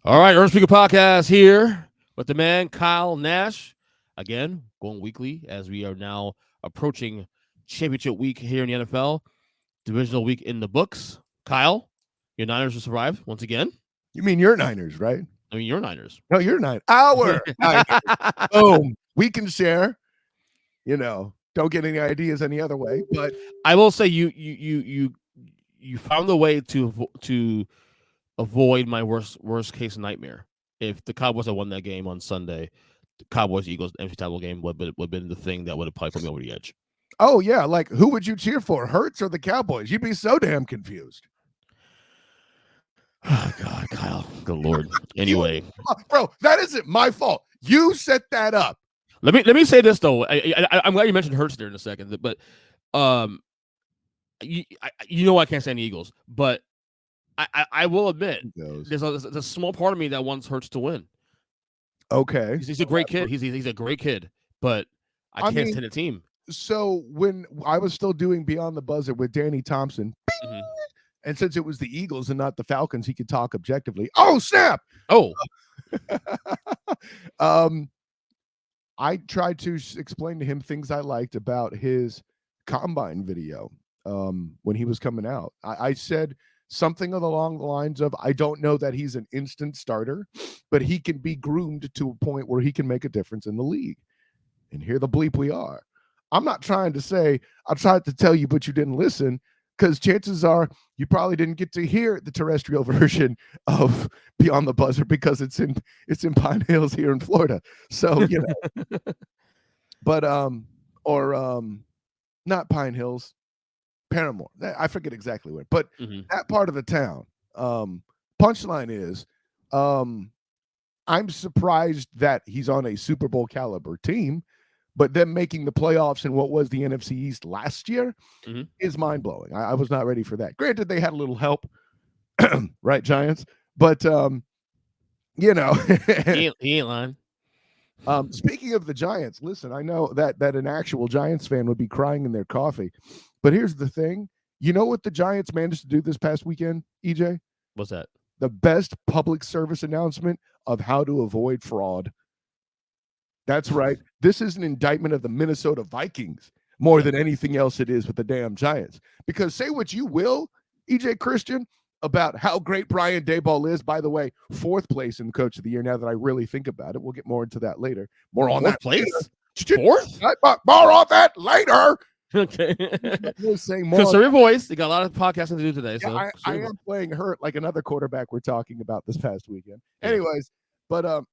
All right, Earnest Podcast here with the man Kyle Nash. Again, going weekly as we are now approaching championship week here in the NFL. Divisional week in the books. Kyle, your Niners have survived once again. You mean your Niners, right? I mean, your Niners. No, you're Niners. Our Niners. Boom. We can share. Don't get any ideas any other way. But I will say you found a way to avoid my worst case nightmare. If the Cowboys had won that game on Sunday, the Cowboys-Eagles NFC title game would have been the thing that would have probably put me over the edge. Oh, yeah. Like, who would you cheer for, Hurts or the Cowboys? You'd be so damn confused. Oh, God, Kyle. Good Lord. Anyway. Bro, that isn't my fault. You set that up. Let me say this, though. I'm glad you mentioned Hurts there in a second. But I can't stand the Eagles. But I will admit, there's a small part of me that wants Hurts to win. Okay. He's a great kid. He's a great kid. But I can't stand the team. So when I was still doing Beyond the Buzzer with Danny Thompson, bing, and since it was the Eagles and not the Falcons, he could talk objectively. Oh, snap! Oh. I tried to explain to him things I liked about his combine video when he was coming out. I said something along the lines of, I don't know that he's an instant starter, but he can be groomed to a point where he can make a difference in the league. And here the bleep we are. I'm not trying to say I tried to tell you, but you didn't listen, because chances are you probably didn't get to hear the terrestrial version of Beyond the Buzzer because it's in Pine Hills here in Florida. So, but not Pine Hills, Paramore. I forget exactly where, but that part of the town. Punchline is, I'm surprised that he's on a Super Bowl caliber team. But them making the playoffs in what was the NFC East last year is mind-blowing. I was not ready for that. Granted, they had a little help, right, Giants? But, he ain't lying. Speaking of the Giants, listen, I know that an actual Giants fan would be crying in their coffee. But here's the thing. You know what the Giants managed to do this past weekend, EJ? What's that? The best public service announcement of how to avoid fraud. That's right. This is an indictment of the Minnesota Vikings more than anything else it is with the damn Giants. Because say what you will, EJ Christian, about how great Brian Daboll is. By the way, 4th place in Coach of the Year now that I really think about it. We'll get more into that later. More on that place? Later. 4th? More on that later. Okay. Saying more. Conserve your voice. They got a lot of podcasting to do today. Yeah, so I am playing hurt like another quarterback we're talking about this past weekend. Anyways, but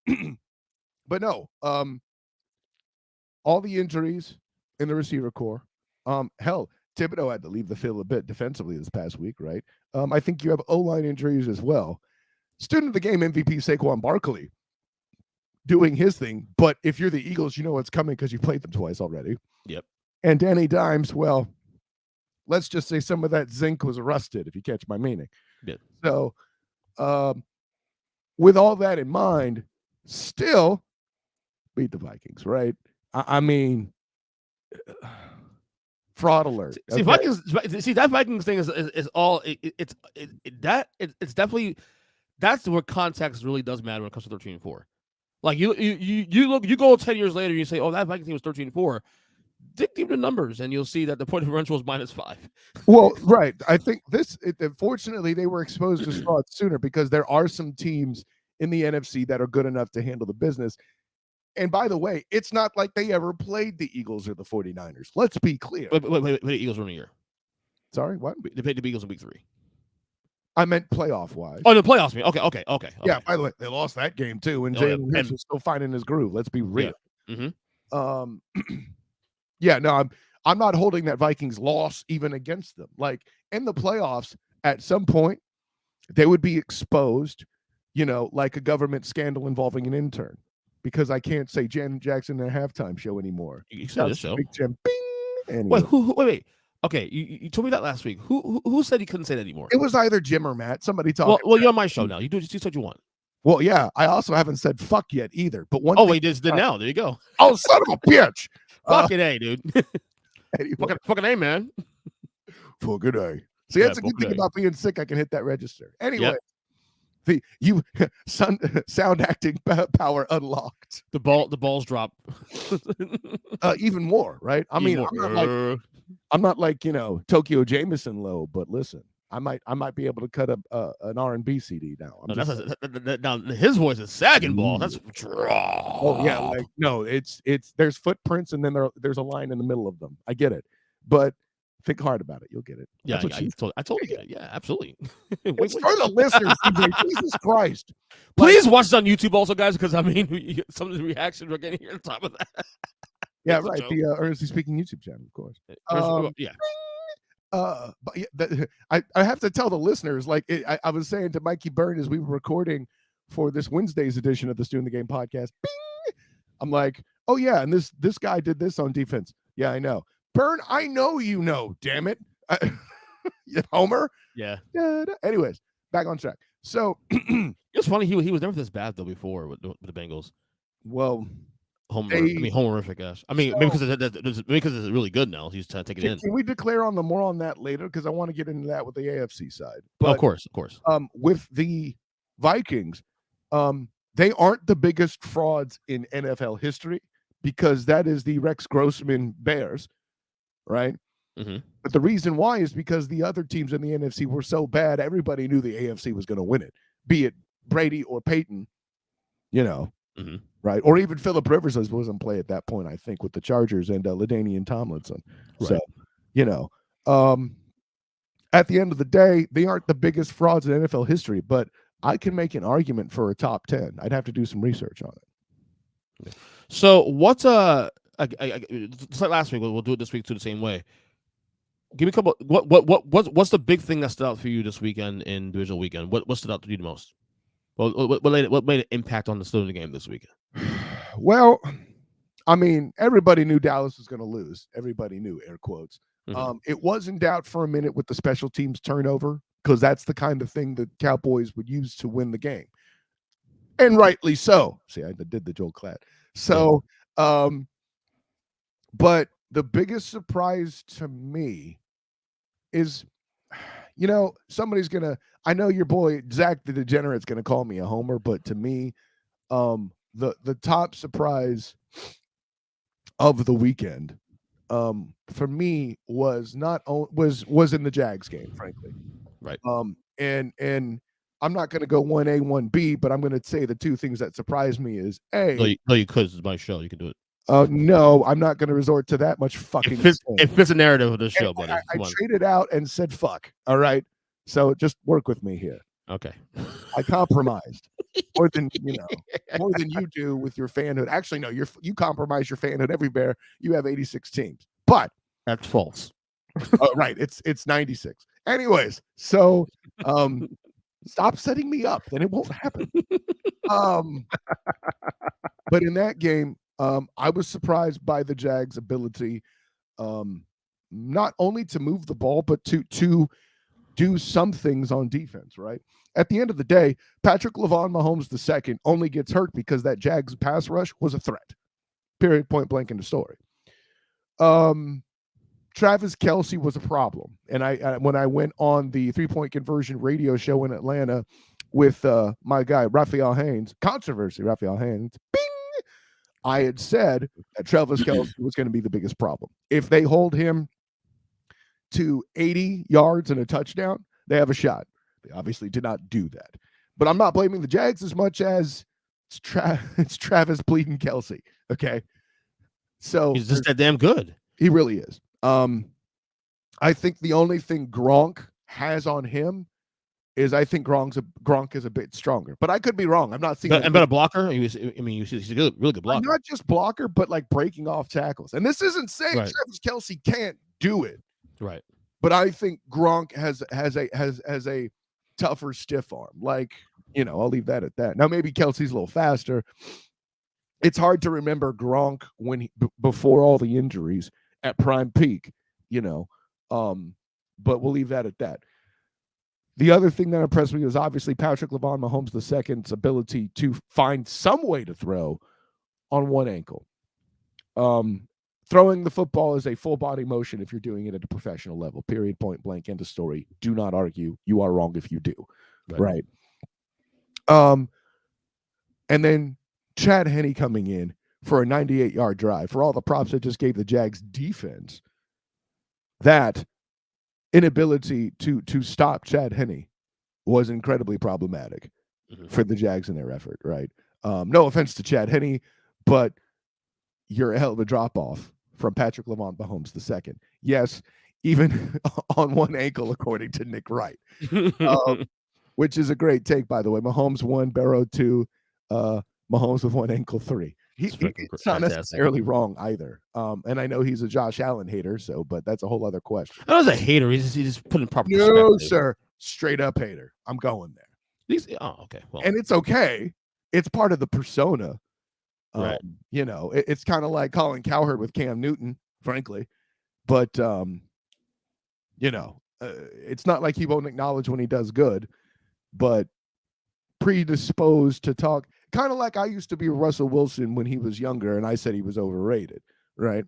but no, all the injuries in the receiver core. Hell, Thibodeau had to leave the field a bit defensively this past week, right? I think you have O-line injuries as well. Student of the game MVP Saquon Barkley doing his thing, but if you're the Eagles, you know what's coming because you played them twice already. Yep. And Danny Dimes, well, let's just say some of that zinc was rusted, if you catch my meaning. Yeah. So, with all that in mind, still beat the Vikings, right? I mean, fraud alert. See, Vikings. See, that Vikings thing is all. It's definitely, that's where context really does matter when it comes to 13-4. Like you go 10 years later and you say, oh, that Vikings team was 13-4. Dig deep the numbers and you'll see that the point differential was -5. Well, right. I think unfortunately they were exposed to fraud sooner because there are some teams in the NFC that are good enough to handle the business. And by the way, it's not like they ever played the Eagles or the 49ers. Let's be clear. Wait, the Eagles were in a year. Sorry, what? They played the Eagles in week 3. I meant playoff-wise. Oh, the playoffs. Okay. Yeah, by the way, they lost that game too, and Jalen Hurts was still finding his groove. Let's be real. Yeah. Yeah, no, I'm not holding that Vikings loss even against them. Like, in the playoffs, at some point, they would be exposed, like a government scandal involving an intern. Because I can't say Janet Jackson in a halftime show anymore. You said this show. Big Jim, bing. Anyway. Wait. Okay, you told me that last week. Who said he couldn't say that anymore? It was either Jim or Matt. Somebody talking. Well, you're on my show now. You said you want. Well, yeah. I also haven't said fuck yet either. But one. Oh wait, just did now. There you go. Oh, son of a bitch. Fucking A, dude. Anyway. Fucking A, man. Fucking A. See, that's a good thing about being sick. I can hit that register. Anyway, sound acting power unlocked. The balls drop. Even more, right? I mean, I'm not like Tokyo Jameson low, but listen, I might be able to cut an R&B CD now. Now his voice is sagging ball. That's oh yeah, like no, it's there's footprints and then there's a line in the middle of them. I get it, but think hard about it. You'll get it. Yeah, I totally get it. Yeah, absolutely. It's for the listeners. Jesus Christ! Please watch it on YouTube also, guys, because I mean, some of the reactions we're getting here on top of that. Yeah, right. The Earnestly Speaking YouTube channel, of course. Yeah. But I have to tell the listeners, like I was saying to Mikey Byrne as we were recording for this Wednesday's edition of the Stu and the Game podcast. Bing! I'm like, oh yeah, and this guy did this on defense. Yeah, I know. Byrne, I know you know. Damn it, Homer. Yeah. Anyways, back on track. So it's funny. He was never this bad though before with the Bengals. Well. Homerific, gosh. I mean, maybe because it's really good now. He's trying to take it in. Can we declare more on that later? Because I want to get into that with the AFC side. But, of course. With the Vikings, they aren't the biggest frauds in NFL history because that is the Rex Grossman Bears, right? Mm-hmm. But the reason why is because the other teams in the NFC were so bad, everybody knew the AFC was going to win it, be it Brady or Peyton, Mm-hmm. Right, or even Phillip Rivers was in play at that point, I think, with the Chargers and LaDainian Tomlinson. Right. So, at the end of the day, they aren't the biggest frauds in NFL history, but I can make an argument for a top 10. I'd have to do some research on it. So, what's just like last week, we'll do it this week too the same way. Give me a couple. What's the big thing that stood out for you this weekend in Divisional Weekend? What stood out to you the most? What made an impact on the Stu and the Game this weekend? Well, I mean, everybody knew Dallas was going to lose. Everybody knew, air quotes. Mm-hmm. It was in doubt for a minute with the special teams turnover because that's the kind of thing the Cowboys would use to win the game, and rightly so. See, I did the Joel Klatt. So, but the biggest surprise to me is, somebody's gonna. I know your boy Zach the Degenerate's gonna call me a homer, but to me, the top surprise of the weekend, for me was was in the Jags game, frankly. Right. And I'm not going to go 1A, 1B, but I'm going to say the two things that surprised me is A. No, you could. It's my show. You can do it. No, I'm not going to resort to that much fucking. It fits the narrative of the show, buddy. I traded out and said fuck. All right. So just work with me here. Okay. I compromised more than you do with your fanhood. Actually, no, you compromise your fanhood every bear. You have 86 teams, but that's false. Right. It's 96. Anyways, so stop setting me up, then it won't happen. But in that game, I was surprised by the Jags' ability, not only to move the ball, but to do some things on defense, right? At the end of the day, Patrick LaVon Mahomes II only gets hurt because that Jags pass rush was a threat. Period, point blank in the story. Travis Kelce was a problem. And when I went on the 3-point conversion radio show in Atlanta with my guy, Raphael Haynes, Raphael Haynes, bing! I had said that Travis Kelce was going to be the biggest problem. If they hold him to 80 yards and a touchdown, they have a shot. They obviously did not do that. But I'm not blaming the Jags as much as it's Travis bleeding Kelce. Okay. So he's just that damn good. He really is. I think the only thing Gronk has on him is I think Gronk is a bit stronger. But I could be wrong. I'm not seeing and better blocker. He's a really good blocker. Not just blocker, but like breaking off tackles. And this isn't saying Travis Kelce can't do it. Right. But I think Gronk has a tougher stiff arm. Like, I'll leave that at that. Now maybe Kelce's a little faster. It's hard to remember Gronk when before all the injuries at prime peak, but we'll leave that at that. The other thing that impressed me was obviously Patrick LaVon Mahomes II's ability to find some way to throw on one ankle. Throwing the football is a full body motion if you're doing it at a professional level. Period, point blank, end of story. Do not argue. You are wrong if you do. Right. And then Chad Henne coming in for a 98-yard drive for all the props that just gave the Jags defense. That inability to stop Chad Henne was incredibly problematic for the Jags in their effort, right? No offense to Chad Henne, but you're a hell of a drop-off from Patrick Lamont Mahomes II. Yes, even on one ankle, according to Nick Wright, which is a great take, by the way. Mahomes 1, Burrow 2, Mahomes with one ankle 3. It's not necessarily wrong either. And I know he's a Josh Allen hater, but that's a whole other question. I was a hater. He's just putting proper perspective. No, sir. Straight up hater. I'm going there. Okay. Well, and it's okay. It's part of the persona. Right. It's kind of like Colin Cowherd with Cam Newton, frankly. But, it's not like he won't acknowledge when he does good, but predisposed to talk. Kind of like I used to be Russell Wilson when he was younger, and I said he was overrated, right?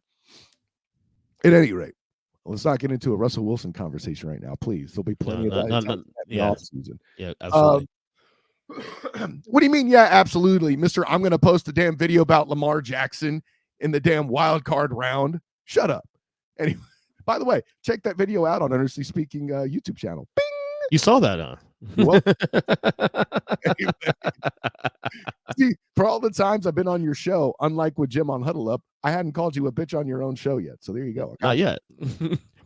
At any rate, let's not get into a Russell Wilson conversation right now, please. There'll be plenty of that in the offseason. Yeah, absolutely. What do you mean? Yeah, absolutely, Mister. I'm going to post a damn video about Lamar Jackson in the damn wild card round. Shut up. Anyway, by the way, check that video out on Earnestly Speaking YouTube channel. Bing! You saw that, huh? Well, anyway. See, for all the times I've been on your show, unlike with Jim on Huddle Up, I hadn't called you a bitch on your own show yet. So there you go. Not yet.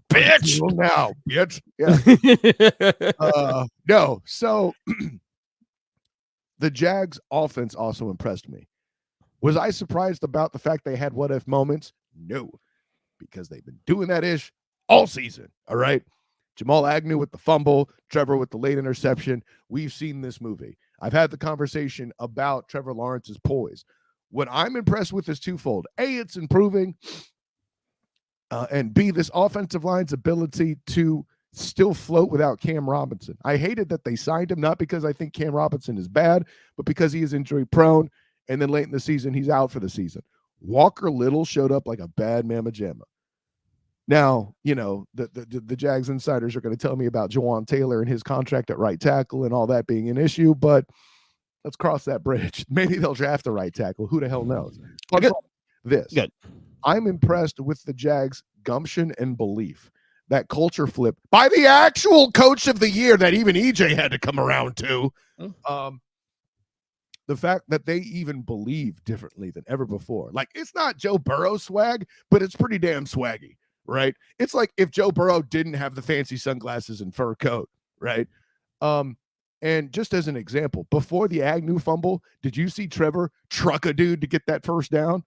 Bitch! Well, now, bitch. Yeah. No. So the Jags offense also impressed me. Was I surprised about the fact they had what-if moments? No. Because they've been doing that ish all season. All right. Jamal Agnew with the fumble, Trevor with the late interception. We've seen this movie. I've had the conversation about Trevor Lawrence's poise. What I'm impressed with is twofold. A, it's improving. And B, this offensive line's ability to still float without Cam Robinson. I hated that they signed him, not because I think Cam Robinson is bad, but because he is injury prone. And then late in the season, he's out for the season. Walker Little showed up like a bad mamma jamma. Now, the Jags insiders are going to tell me about Jawan Taylor and his contract at right tackle and all that being an issue, but let's cross that bridge. Maybe they'll draft a right tackle. Who the hell knows? Good. I'm impressed with the Jags' gumption and belief. That culture flip by the actual coach of the year that even EJ had to come around to. The fact that they even believe differently than ever before. Like, it's not Joe Burrow swag, but it's pretty damn swaggy. Right? It's like if Joe Burrow didn't have the fancy sunglasses and fur coat, right? And just as an example, before the Agnew fumble, did you see Trevor truck a dude to get that first down?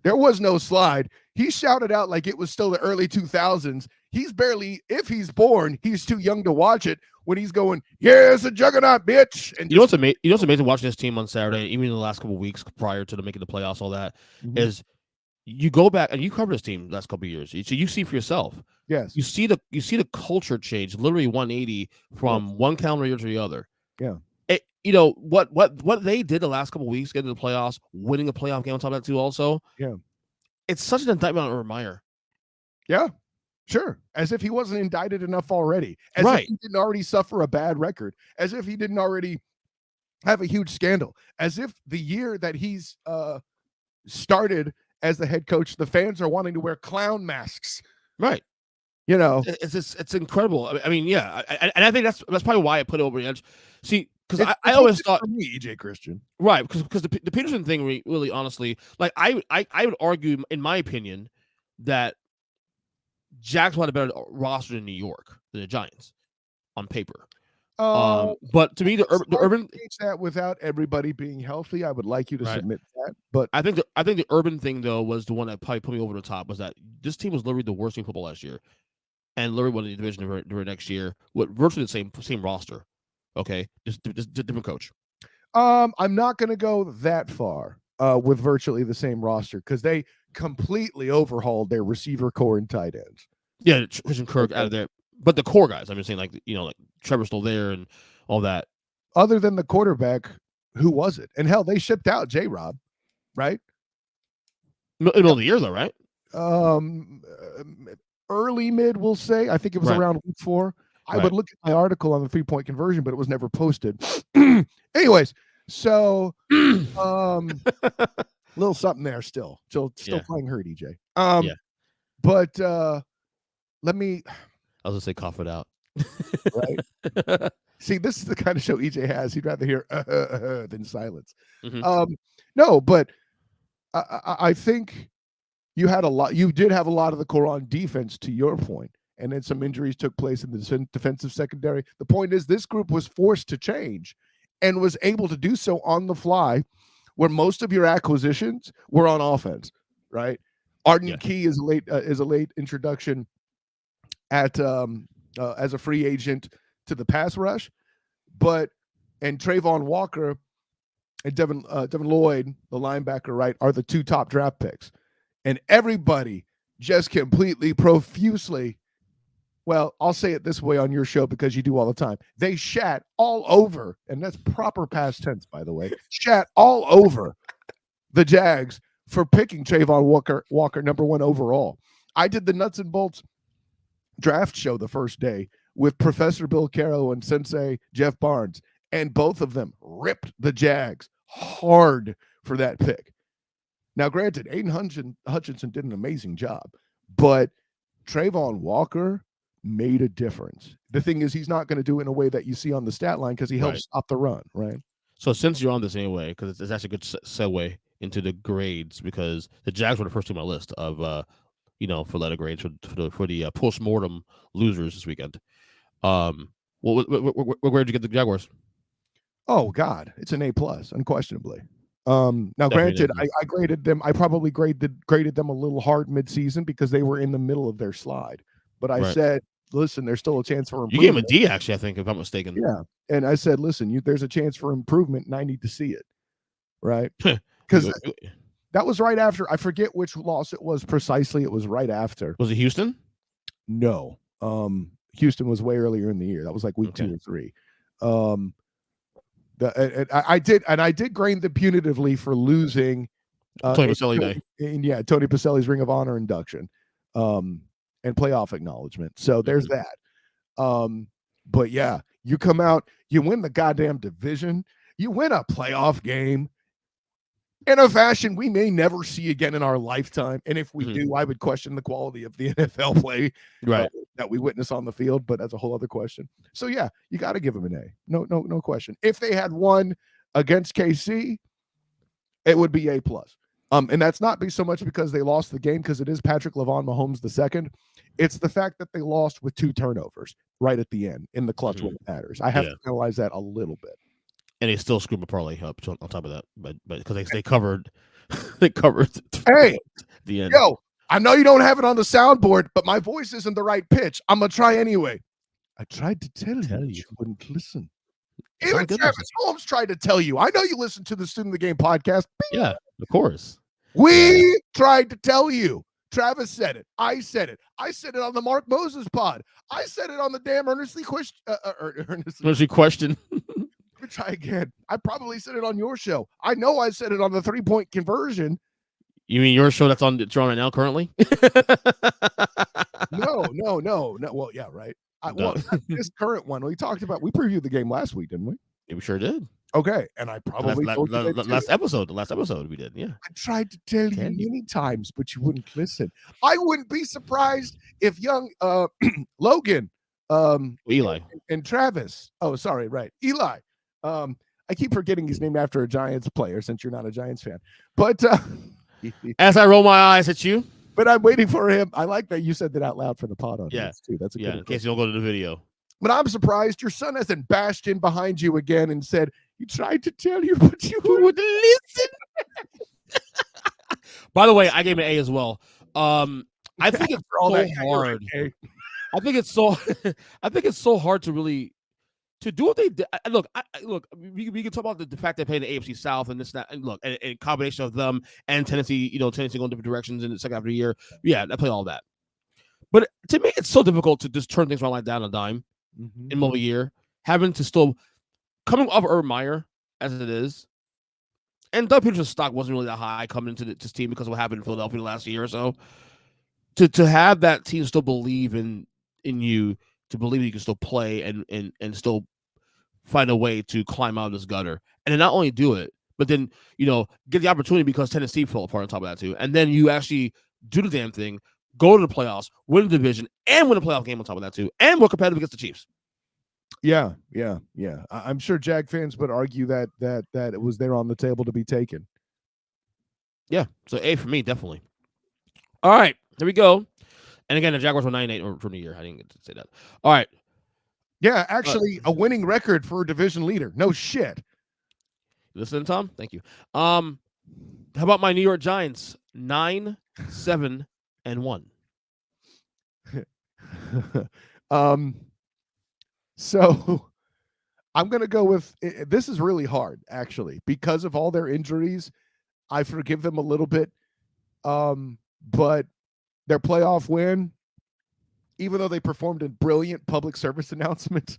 There was no slide. He shouted out like it was still the early 2000s. He's barely, if he's born, he's too young to watch it when he's going, yeah, it's a juggernaut, bitch. And what's amazing watching this team on Saturday, even in the last couple of weeks prior to them making the playoffs, all that, is you go back and you cover this team the last couple of years. So you see for yourself. Yes. You see the culture change, literally 180 from one calendar year to the other. Yeah. What they did the last couple of weeks, getting to the playoffs, winning a playoff game on top of that too also. Yeah. It's such an indictment on Urban Meyer. Yeah. Sure. As if he wasn't indicted enough already. As if he didn't already suffer a bad record. As if he didn't already have a huge scandal. As if the year that he's started as the head coach, the fans are wanting to wear clown masks. Right. It's incredible. I mean, yeah. And I think that's probably why I put it over the edge. See, because I always thought me, EJ Christian. Right. Because the Peterson thing really honestly, like I would argue, in my opinion, that Jags had a better roster than New York than the Giants on paper. But to me, the Urban that without everybody being healthy, I would like you to submit that. But I think the Urban thing though was the one that probably put me over the top. Was that this team was literally the worst team in football last year, and literally won the division during next year with virtually the same roster. Okay, just different coach. I'm not going to go that far with virtually the same roster because they completely overhauled their receiver core and tight ends. Yeah, Christian Kirk out of there. But the core guys, I'm just saying, like Trevor's still there and all that. Other than the quarterback, who was it? And hell, they shipped out J-Rob, right? Middle of the year, though, right? Early mid, we'll say. I think it was around week 4. I would look at my article on the 3-point conversion, but it was never posted. Anyways, so little something there still playing hurt, EJ. But let me. I was gonna say cough it out. Right. See, this is the kind of show EJ has. He'd rather hear than silence. No, but I think you had a lot. You did have a lot of the core on defense, to your point, and then some injuries took place in the defensive secondary. The point is, this group was forced to change, and was able to do so on the fly, where most of your acquisitions were on offense. Right. Arden Key is a late introduction at as a free agent to the pass rush, and Trayvon Walker and Devin Lloyd, the linebacker, right, are the 2 top draft picks. And everybody just completely profusely, well, I'll say it this way on your show because you do all the time. They shat all over, and that's proper past tense, by the way, shat all over the Jags for picking Trayvon Walker number 1 overall. I did the nuts and bolts draft show the first day with Professor Bill Carroll and Sensei Jeff Barnes, and both of them ripped the Jags hard for that pick. Now, granted, Aiden Hutchinson did an amazing job, but Trayvon Walker made a difference. The thing is, he's not going to do it in a way that you see on the stat line because he helps stop the run, right? So since you're on this anyway, because it's actually a good segue into the grades, because the Jags were the first team on my list of for letter grades for the post-mortem losers this weekend. What grade did you get the Jaguars? Oh God, it's an A+, unquestionably. Now, granted, I graded them. I probably graded them a little hard mid-season because they were in the middle of their slide. But I said, listen, there's still a chance for improvement. You gave him a D, actually, I think, if I'm mistaken. Yeah, and I said, listen, there's a chance for improvement, and I need to see it, right? Because that was right after. I forget which loss it was precisely. It was right after. Was it Houston? No, Houston was way earlier in the year. That was like week 2 or 3. I did grade them punitively for losing Tony Pacelli Day. Tony Pacelli's Ring of Honor induction and playoff acknowledgement. So there's that. But yeah, you come out, you win the goddamn division, you win a playoff game in a fashion we may never see again in our lifetime. And if we do, I would question the quality of the NFL play that we witness on the field, but that's a whole other question. So yeah, you got to give them an A. No question. If they had won against KC, it would be A+. And that's not so much because they lost the game, because it is Patrick LaVon Mahomes II. It's the fact that they lost with 2 turnovers right at the end in the clutch when it matters. I have to analyze that a little bit. And they still screwed a parlay up on top of that, but because they covered, they covered. Hey, the end. Yo, I know you don't have it on the soundboard, but my voice isn't the right pitch. I'm gonna try anyway. I tried to tell you wouldn't listen. Even Travis Holmes tried to tell you. I know you listen to the Student of the Game podcast. Bing. Yeah, of course. We tried to tell you. Travis said it. I said it. I said it on the Mark Moses pod. I said it on the damn Earnestly question. Earnestly question. Let me try again. I probably said it on your show. I know I said it on the 3-point conversion. You mean your show that's on right now currently? No. Well, yeah, right. This current one we talked about. We previewed the game last week, didn't we? Yeah, we sure did. Okay, and I probably told you the last episode we did. Yeah, I tried to tell you many times, but you wouldn't listen. I wouldn't be surprised if young Logan, Eli, and Travis. Oh, sorry, right, Eli. I keep forgetting he's named after a Giants player since you're not a Giants fan. But as I roll my eyes at you, but I'm waiting for him. I like that you said that out loud for the pod audience too. That's a good in case you don't go to the video. But I'm surprised your son hasn't bashed in behind you again and said, "You tried to tell you, but you wouldn't listen." By the way, I gave him an A as well. I think it's so hard. I think it's so hard to really to do what they did. Look, we can talk about the fact they played the AFC South and this, that, and look, and combination of them and Tennessee, Tennessee going different directions in the second half of the year. Yeah, I play all that. But to me, it's so difficult to just turn things around like that on a dime in middle of a year, having to still coming off Urban Meyer as it is. And Doug Peterson's stock wasn't really that high coming into this team because of what happened in Philadelphia last year or so. To have that team still believe in you, to believe you can still play and still find a way to climb out of this gutter. And then not only do it, but then, get the opportunity because Tennessee fell apart on top of that too. And then you actually do the damn thing, go to the playoffs, win the division, and win a playoff game on top of that too. And we're competitive against the Chiefs. Yeah. I'm sure Jag fans would argue that it was there on the table to be taken. Yeah. So A for me, definitely. All right. Here we go. And again, the Jaguars were 9-8 from the year. I didn't get to say that. All right. Yeah, actually, a winning record for a division leader. No shit. Listen, Tom. Thank you. How about my New York Giants? 9-7-1. So I'm gonna go with this. Is really hard, actually, because of all their injuries. I forgive them a little bit, but their playoff win, even though they performed a brilliant public service announcement,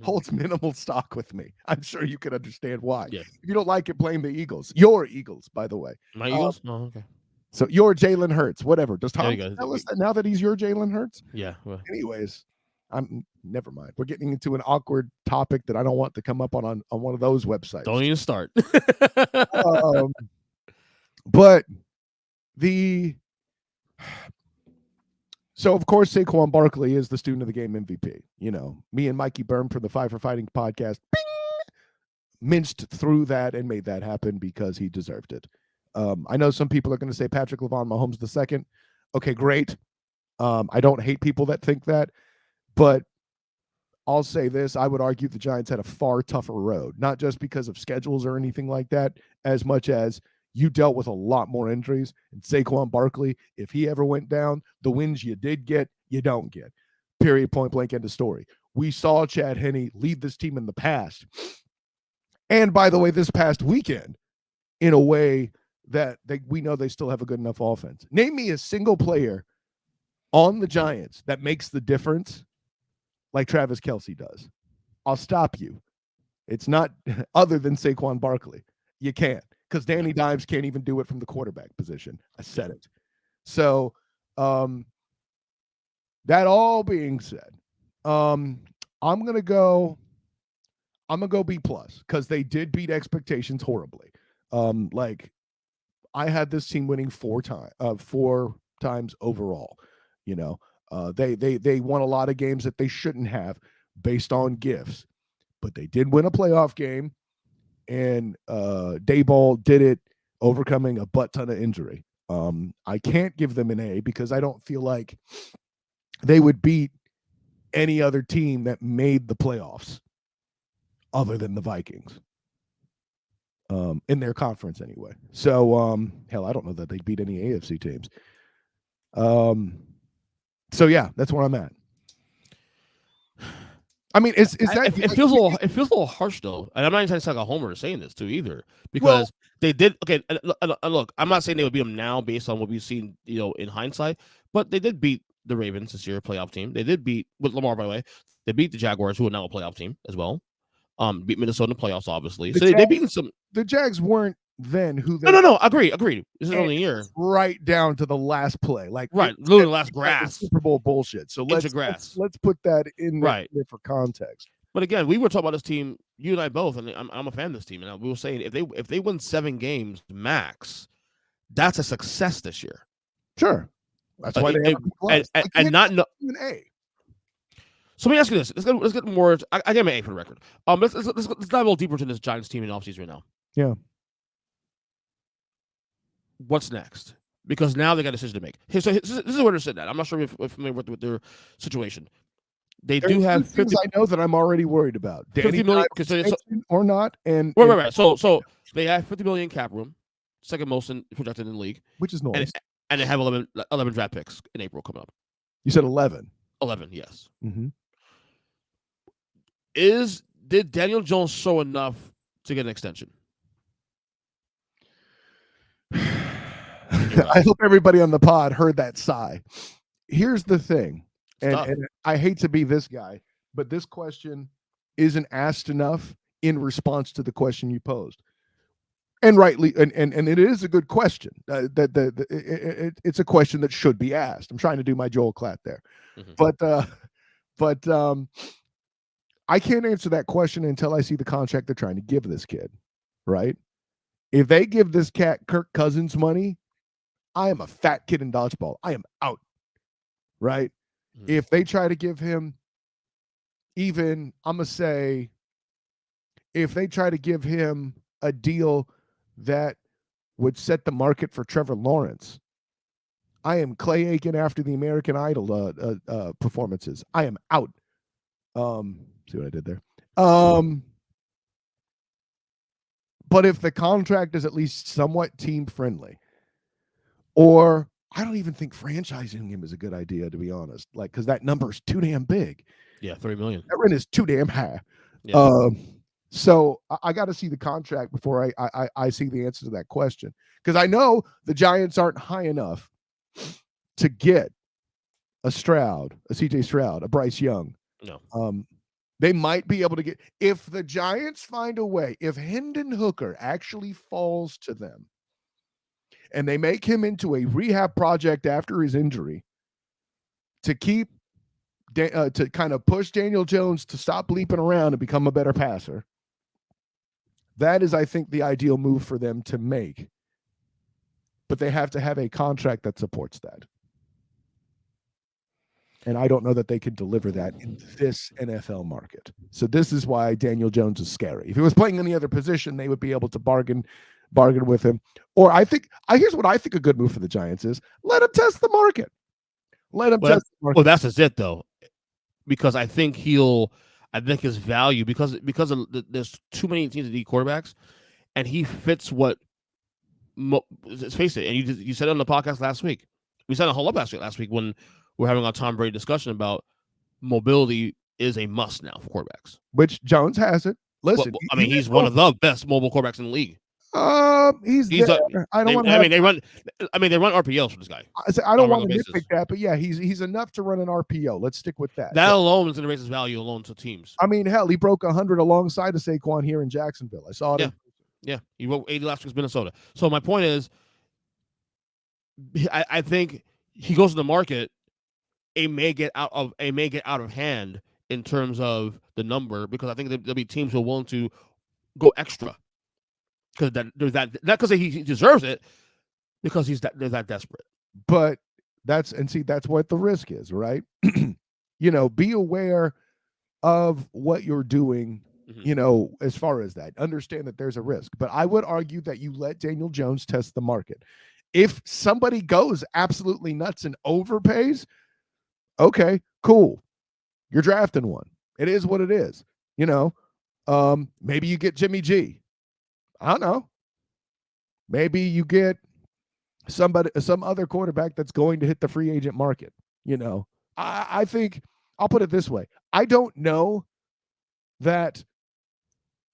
holds minimal stock with me. I'm sure you can understand why. Yeah. If you don't like it, blame the Eagles. Your Eagles, by the way. My Eagles? Oh, okay. So your Jalen Hurts, whatever. Does Tom There you go. tell us that now that he's your Jalen Hurts? Yeah. Well, Anyways, never mind. We're getting into an awkward topic that I don't want to come up on one of those websites. don't even start. But so of course Saquon Barkley is the student of the game MVP. Me and Mikey Byrne from the Five for Fighting podcast minced through that and made that happen because he deserved it. I know some people are going to say Patrick LaVon Mahomes the second. Okay, great. I don't hate people that think that, but I'll say this. I would argue the Giants had a far tougher road, not just because of schedules or anything like that, as much as you dealt with a lot more injuries. And Saquon Barkley, if he ever went down, the wins you did get, you don't get. Period, point blank, end of story. We saw Chad Henne lead this team in the past. And by the way, this past weekend, in a way that we know they still have a good enough offense. Name me a single player on the Giants that makes the difference like Travis Kelce does. I'll stop you. It's not other than Saquon Barkley. You can't, because Danny Dimes can't even do it from the quarterback position. I said it. So that all being said, I'm gonna go B+, because they did beat expectations horribly. Like I had this team winning four times overall. They won a lot of games that they shouldn't have based on gifts, but they did win a playoff game, and Dayball did it overcoming a butt ton of injury. I can't give them an A because I don't feel like they would beat any other team that made the playoffs other than the Vikings. In their conference anyway. So hell, I don't know that they beat any AFC teams. So yeah, that's where I'm at. I mean, is that it feels a little harsh though, and I'm not even trying to sound like a homer saying this too either, because they did okay. And look, I'm not saying they would beat them now based on what we've seen, in hindsight, but they did beat the Ravens this year, a playoff team. They did beat with Lamar, by the way. They beat the Jaguars, who are now a playoff team as well. Beat Minnesota in the playoffs, obviously. So they beat some. The Jags weren't then who they. No. Agreed. This is only a year. Right down to the last play, literally the last grass. Super Bowl bullshit. So let's put that in there for context. But again, we were talking about this team, you and I both, and I'm a fan of this team. And we were saying if they win 7 games max, that's a success this year. Sure, that's why they have and not no an A. So let me ask you this. Let's get more. I gave an A for the record. Let's dive a little deeper into this Giants team in the offseason right now. Yeah. What's next? Because now they got a decision to make. So this is where they're sitting at. I'm not sure if you're familiar with their situation. They do have 50. I know that I'm already worried about. $50 million or not. And right. So they have $50 million cap room, second most projected in the league, which is nice. And they have 11 draft picks in April coming up. You said 11. 11, yes. Mm-hmm. Did Daniel Jones show enough to get an extension? I hope everybody on the pod heard that sigh. Here's the thing, and I hate to be this guy, but this question isn't asked enough in response to the question you posed, and rightly, and it is a good question. It's a question that should be asked. I'm trying to do my Joel Klatt there, but But I can't answer that question until I see the contract they're trying to give this kid, right? If they give this cat Kirk Cousins money, I am a fat kid in dodgeball. I am out, right? If they try to give him even, I'm going to say, if they try to give him a deal that would set the market for Trevor Lawrence, I am Clay Aiken after the American Idol performances. I am out. See what I did there? But if the contract is at least somewhat team friendly, or I don't even think franchising him is a good idea, to be honest. Like, because that number is too damn big. Yeah, $3 million. That rent is too damn high. Yeah. So I got to see the contract before I see the answer to that question, because I know the Giants aren't high enough to get a Stroud, a CJ Stroud, a Bryce Young. No. They might be able to get, if the Giants find a way, if Hendon Hooker actually falls to them and they make him into a rehab project after his injury to keep to kind of push Daniel Jones to stop bleeping around and become a better passer, that is, I think, the ideal move for them to make. But they have to have a contract that supports that. And I don't know that they could deliver that in this NFL market. So this is why Daniel Jones is scary. If he was playing any other position, they would be able to bargain with him. Or here's what I think a good move for the Giants is: let him test the market. Let him test the market. Well, that's just it, though, because I think his value, because there's too many teams that need quarterbacks, and he fits what. Let's face it, and you said it on the podcast last week. We said a whole lot last week when we're having our Tom Brady discussion about mobility is a must now for quarterbacks. Which Jones has it. Listen, he's one of the best mobile quarterbacks in the league. He's there. They run RPOs for this guy. I don't want to nitpick that, but yeah, he's enough to run an RPO. Let's stick with that. That alone is going to raise his value alone to teams. I mean, hell, he broke 100 alongside of Saquon here in Jacksonville. I saw it. Yeah, he wrote 80 last week against Minnesota. So my point is, I think he goes to the market. It may get out of hand in terms of the number, because I think there'll be teams who are willing to go extra, because there's that, not because he deserves it, because they're that desperate. But that's what the risk is, right? Be aware of what you're doing. As far as that, understand that there's a risk. But I would argue that you let Daniel Jones test the market. If somebody goes absolutely nuts and overpays, okay, cool. You're drafting one. It is what it is. Maybe you get Jimmy G. I don't know. Maybe you get some other quarterback that's going to hit the free agent market. I think I'll put it this way. I don't know that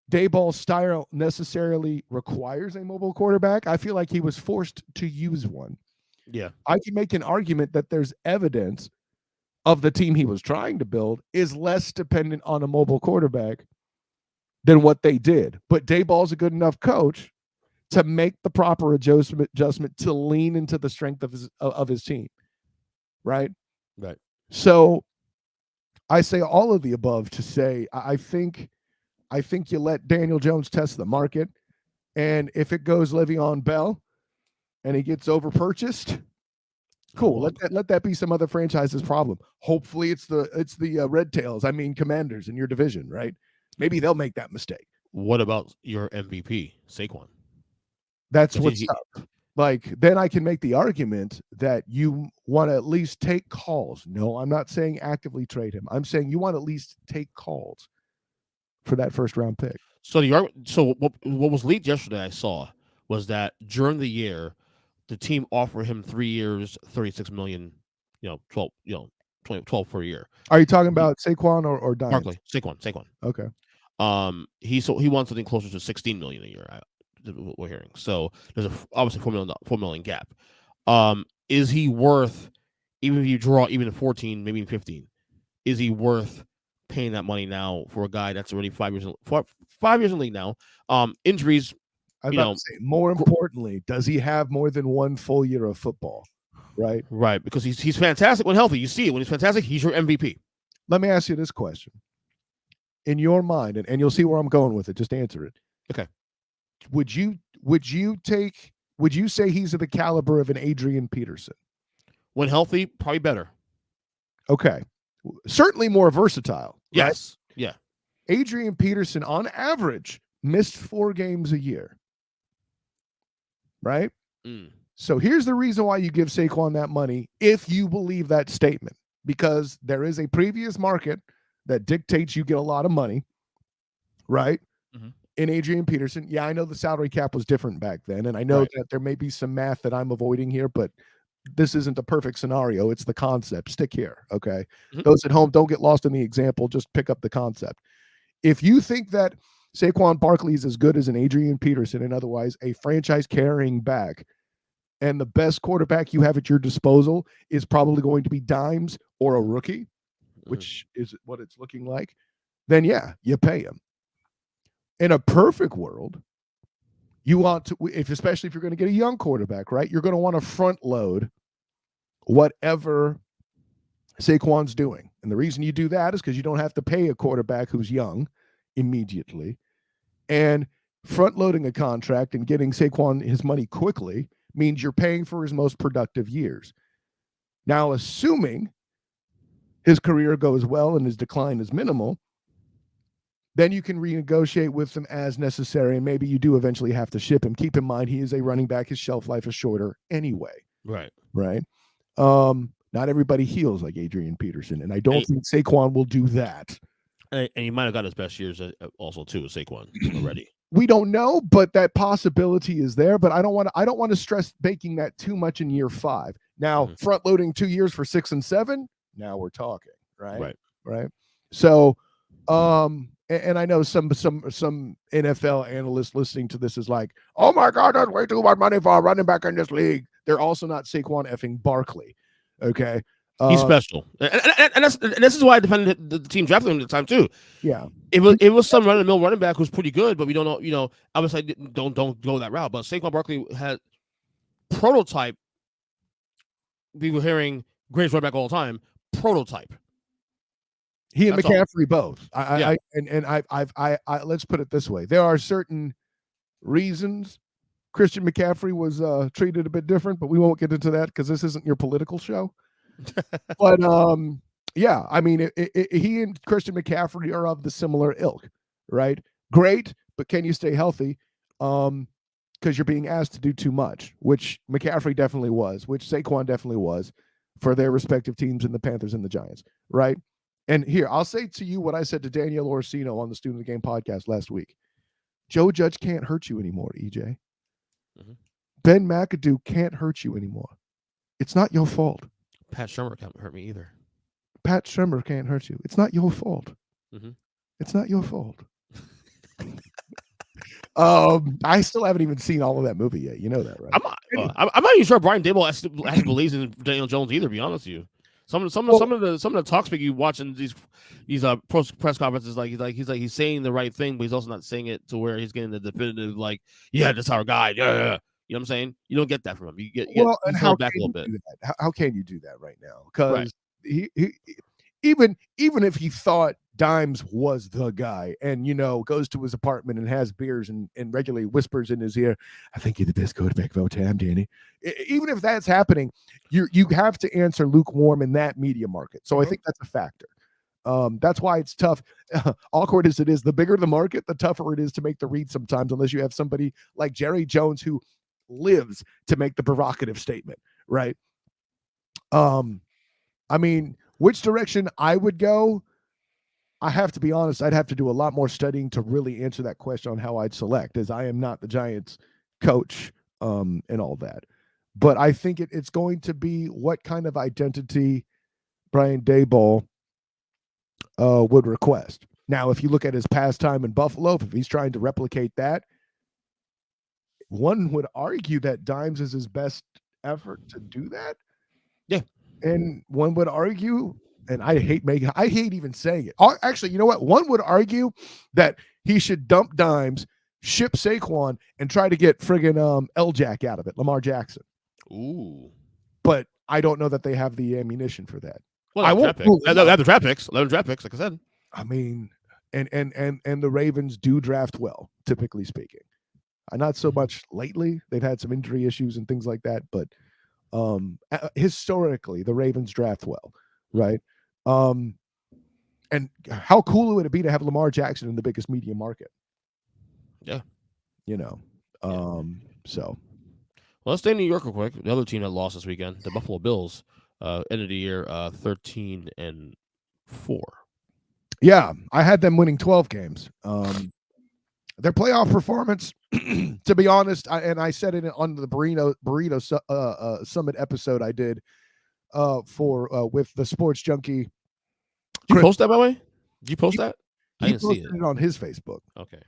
Daboll's style necessarily requires a mobile quarterback. I feel like he was forced to use one. Yeah. I can make an argument that there's evidence of the team he was trying to build is less dependent on a mobile quarterback than what they did. But Daboll's a good enough coach to make the proper adjustment to lean into the strength of his team. Right? Right. So I say all of the above to say I think you let Daniel Jones test the market, and if it goes Le'Veon Bell and he gets overpurchased, cool. Let that be some other franchise's problem. Hopefully it's the Red Tails, Commanders in your division, right? Maybe they'll make that mistake. What about your MVP, Saquon? That's what's up. Like, then I can make the argument that you want to at least take calls. No, I'm not saying actively trade him. I'm saying you want to at least take calls for that first round pick. So what was leaked yesterday, I saw, was that during the year, the team offered him 3 years, $36 million, 12 per year. Are you talking about Saquon or Dimes? Barkley, Saquon. Okay. He wants something closer to $16 million a year. We're hearing. So there's obviously $4 million gap. Is he worth, even if you draw even a 14, maybe 15, is he worth paying that money now for a guy that's already 5 years in the league now? Injuries. I was about to say, more importantly, does he have more than one full year of football? Right. Right. Because he's fantastic when healthy. You see it when he's fantastic. He's your MVP. Let me ask you this question. In your mind, and you'll see where I'm going with it, just answer it. Okay. Would you say he's of the caliber of an Adrian Peterson? When healthy, probably better. Okay. Certainly more versatile. Right? Yes. Yeah. Adrian Peterson, on average, missed 4 games a year. Right? So here's the reason why you give Saquon that money, if you believe that statement, because there is a previous market that dictates you get a lot of money, right? In Adrian Peterson. Yeah, I know the salary cap was different back then, and I know that there may be some math that I'm avoiding here, but this isn't the perfect scenario. It's the concept. Stick here, okay? Those at home, don't get lost in the example. Just pick up the concept. If you think that Saquon Barkley is as good as an Adrian Peterson and otherwise a franchise-carrying back, and the best quarterback you have at your disposal is probably going to be Dimes or a rookie, which is what it's looking like, then yeah, you pay him. In a perfect world, you want to, especially if you're going to get a young quarterback, right? You're going to want to front load whatever Saquon's doing. And the reason you do that is because you don't have to pay a quarterback who's young immediately. And front loading a contract and getting Saquon his money quickly means you're paying for his most productive years. Now, assuming his career goes well and his decline is minimal, then you can renegotiate with him as necessary, and maybe you do eventually have to ship him. Keep in mind, he is a running back. His shelf life is shorter anyway. Right. Not everybody heals like Adrian Peterson, and I don't think Saquon will do that. And he might have got his best years also too, Saquon already. We don't know, but that possibility is there. But I don't want to stress baking that too much in year 5. Now, front loading 2 years for 6 and 7. Now we're talking, right? So, and I know some NFL analysts listening to this is like, oh my God, that's way too much money for a running back in this league. They're also not Saquon effing Barkley. Okay. He's special. And this is why I defended the team drafted him at the time too. Yeah. It was some run-of-the-mill running back who's pretty good, but we don't know, obviously don't go that route. But Saquon Barkley had prototype. We were hearing greatest running back all the time. Prototype. He and That's McCaffrey both. I let's put it this way. There are certain reasons Christian McCaffrey was treated a bit different, but we won't get into that because this isn't your political show. But yeah, I mean, he and Christian McCaffrey are of the similar ilk, right? Great, but can you stay healthy? Because you're being asked to do too much, which McCaffrey definitely was, which Saquon definitely was for their respective teams in the Panthers and the Giants, right? And here, I'll say to you what I said to Danielle Orsino on the Student of the Game podcast last week. Joe Judge can't hurt you anymore, EJ. Ben McAdoo can't hurt you anymore. It's not your fault. Pat Shurmur can't hurt me either. Pat Shurmur can't hurt you. It's not your fault. It's not your fault. I still haven't even seen all of that movie yet. You know that, right? I'm not even sure Brian Dable actually believes in Daniel Jones either. To be honest with you, some of the talk speak you watch in these press conferences, he's saying the right thing, but he's also not saying it to where he's getting the definitive that's our guy. Yeah. You know what I'm saying? You don't get that from him. You get and how back a little bit. How can you do that right now? Because he even if he thought Dimes was the guy and goes to his apartment and has beers and regularly whispers in his ear, I think you're the best quarterback of all time, Danny. Even if that's happening, you have to answer lukewarm in that media market. So I think that's a factor. That's why it's tough. Awkward as it is, the bigger the market, the tougher it is to make the read sometimes, unless you have somebody like Jerry Jones who lives to make the provocative statement, right? I mean, which direction I would go, I have to be honest, I'd have to do a lot more studying to really answer that question on how I'd select, as I am not the Giants coach and all that. But I think it's going to be what kind of identity Brian Daboll would request. Now, if you look at his past time in Buffalo, if he's trying to replicate that, one would argue that Dimes is his best effort to do that. Yeah. And one would argue, and I hate even saying it. Actually, you know what? One would argue that he should dump Dimes, ship Saquon, and try to get friggin' L-Jack out of it, Lamar Jackson. Ooh. But I don't know that they have the ammunition for that. Well, I they won't. have the draft picks. 11 draft picks, like I said. I mean, and the Ravens do draft well, typically speaking. Not so much lately. They've had some injury issues and things like that, but historically, the Ravens draft well, right? And how cool would it be to have Lamar Jackson in the biggest media market? Yeah. So. Well, let's stay in New York real quick. The other team that lost this weekend, the Buffalo Bills, ended the year 13-4. Yeah, I had them winning 12 games. Their playoff performance, to be honest, I said it on the Burrito Summit episode I did with the Sports Junkie. Did you post that, by the way? Did you post that? I didn't see it on his Facebook. Okay.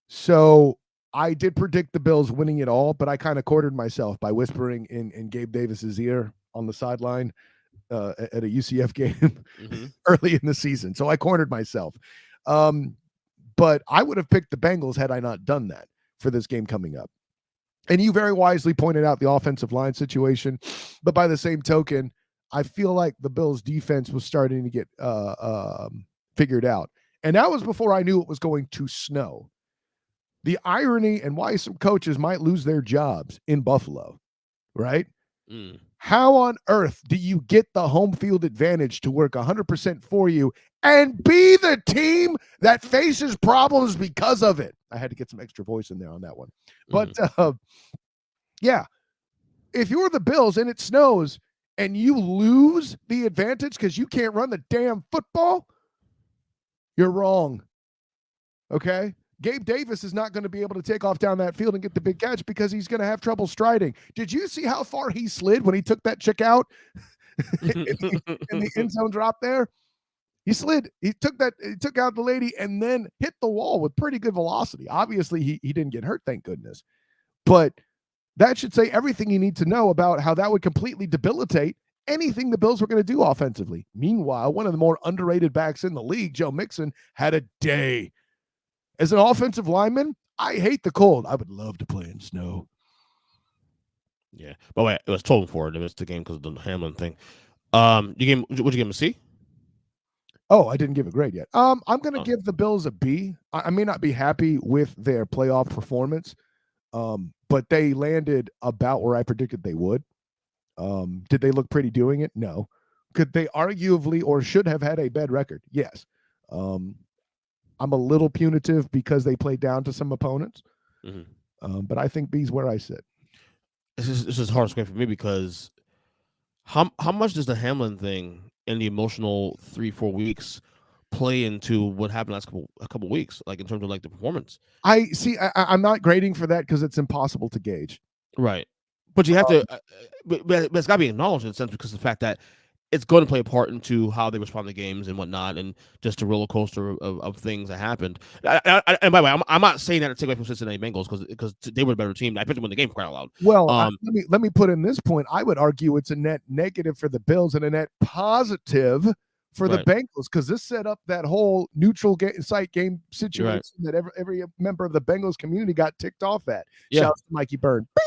So I did predict the Bills winning it all, but I kind of cornered myself by whispering in Gabe Davis's ear on the sideline at a UCF game early in the season. So I cornered myself. But I would have picked the Bengals had I not done that for this game coming up. And you very wisely pointed out the offensive line situation. But by the same token, I feel like the Bills defense was starting to get figured out. And that was before I knew it was going to snow. The irony and why some coaches might lose their jobs in Buffalo, right? How on earth do you get the home field advantage to work 100% for you and be the team that faces problems because of it? I had to get some extra voice in there on that one. But yeah, if you're the Bills and it snows and you lose the advantage because you can't run the damn football, you're wrong. Okay? Gabe Davis is not going to be able to take off down that field and get the big catch because he's going to have trouble striding. Did you see how far he slid when he took that chick out in the end zone drop there? He slid. He took out the lady and then hit the wall with pretty good velocity. Obviously, he didn't get hurt, thank goodness. But that should say everything you need to know about how that would completely debilitate anything the Bills were going to do offensively. Meanwhile, one of the more underrated backs in the league, Joe Mixon, had a day. As an offensive lineman, I hate the cold. I would love to play in snow. Yeah. But wait, it was 12-4. They missed the game because of the Hamlin thing. Would you give him a C? Oh, I didn't give a grade yet. I'm going to give the Bills a B. I may not be happy with their playoff performance, but they landed about where I predicted they would. Did they look pretty doing it? No. Could they arguably or should have had a bad record? Yes. I'm a little punitive because they played down to some opponents, but I think B's where I sit. This is hard to explain for me because how much does the Hamlin thing and the emotional 3-4 weeks play into what happened last couple weeks, like in terms of like the performance? I'm not grading for that because it's impossible to gauge. Right, but you have to, but it's got to be acknowledged in a sense because of the fact that it's going to play a part into how they respond to games and whatnot, and just a roller coaster of things that happened. And by the way, I'm not saying that to take away from Cincinnati Bengals because they were a better team. I picked them in the game for crying out loud. Well, let me put in this point. I would argue it's a net negative for the Bills and a net positive for the Bengals because this set up that whole neutral site game situation that every member of the Bengals community got ticked off at. Yeah. Shouts to Mikey Byrne. Bing!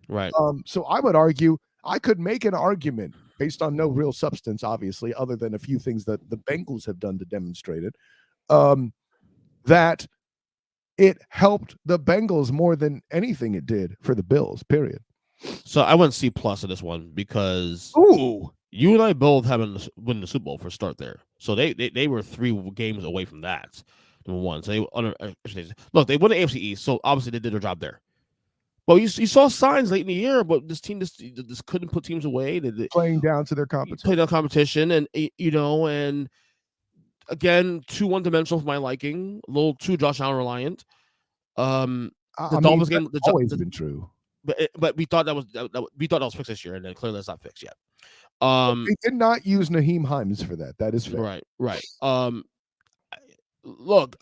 Right. So I would argue I could make an argument based on no real substance, obviously, other than a few things that the Bengals have done to demonstrate it, that it helped the Bengals more than anything it did for the Bills, period. So I went C+ in this one because you and I both haven't won the Super Bowl for a start there. So they were 3 games away from that, number one. So look, they won the AFC East, so obviously they did their job there. Well, you saw signs late in the year, but this team just couldn't put teams away. They playing down to their competition. Playing down competition, and and again, too one-dimensional for my liking. A little too Josh Allen reliant. The Dolphins game that's always been true, but we thought that was fixed this year, and then clearly that's not fixed yet. They did not use Naheem Hines for that. That is fair. Right. Look,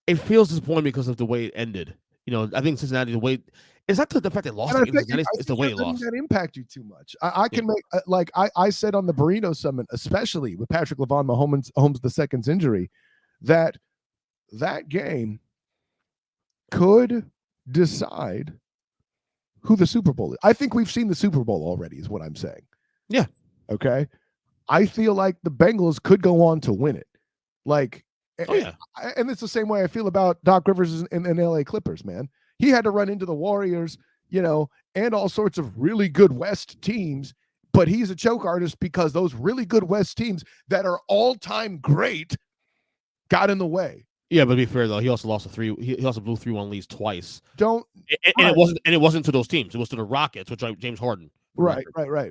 it feels disappointing because of the way it ended. I think Cincinnati, the way it's not the fact they lost the game. It's the way it lost. That impact you too much. I can make like I said on the Burrito Summit, especially with Patrick Lavon Mahomes the second's injury, that game could decide who the Super Bowl is. I think we've seen the Super Bowl already, is what I'm saying. Yeah. Okay. I feel like the Bengals could go on to win it. Like, Oh yeah. and it's the same way I feel about Doc Rivers in LA Clippers, man. He had to run into the Warriors, and all sorts of really good West teams, but he's a choke artist because those really good West teams that are all-time great got in the way. Yeah, but to be fair though, he also lost he also blew 3-1 leads twice. And it wasn't to those teams. It was to the Rockets, which James Harden. Right.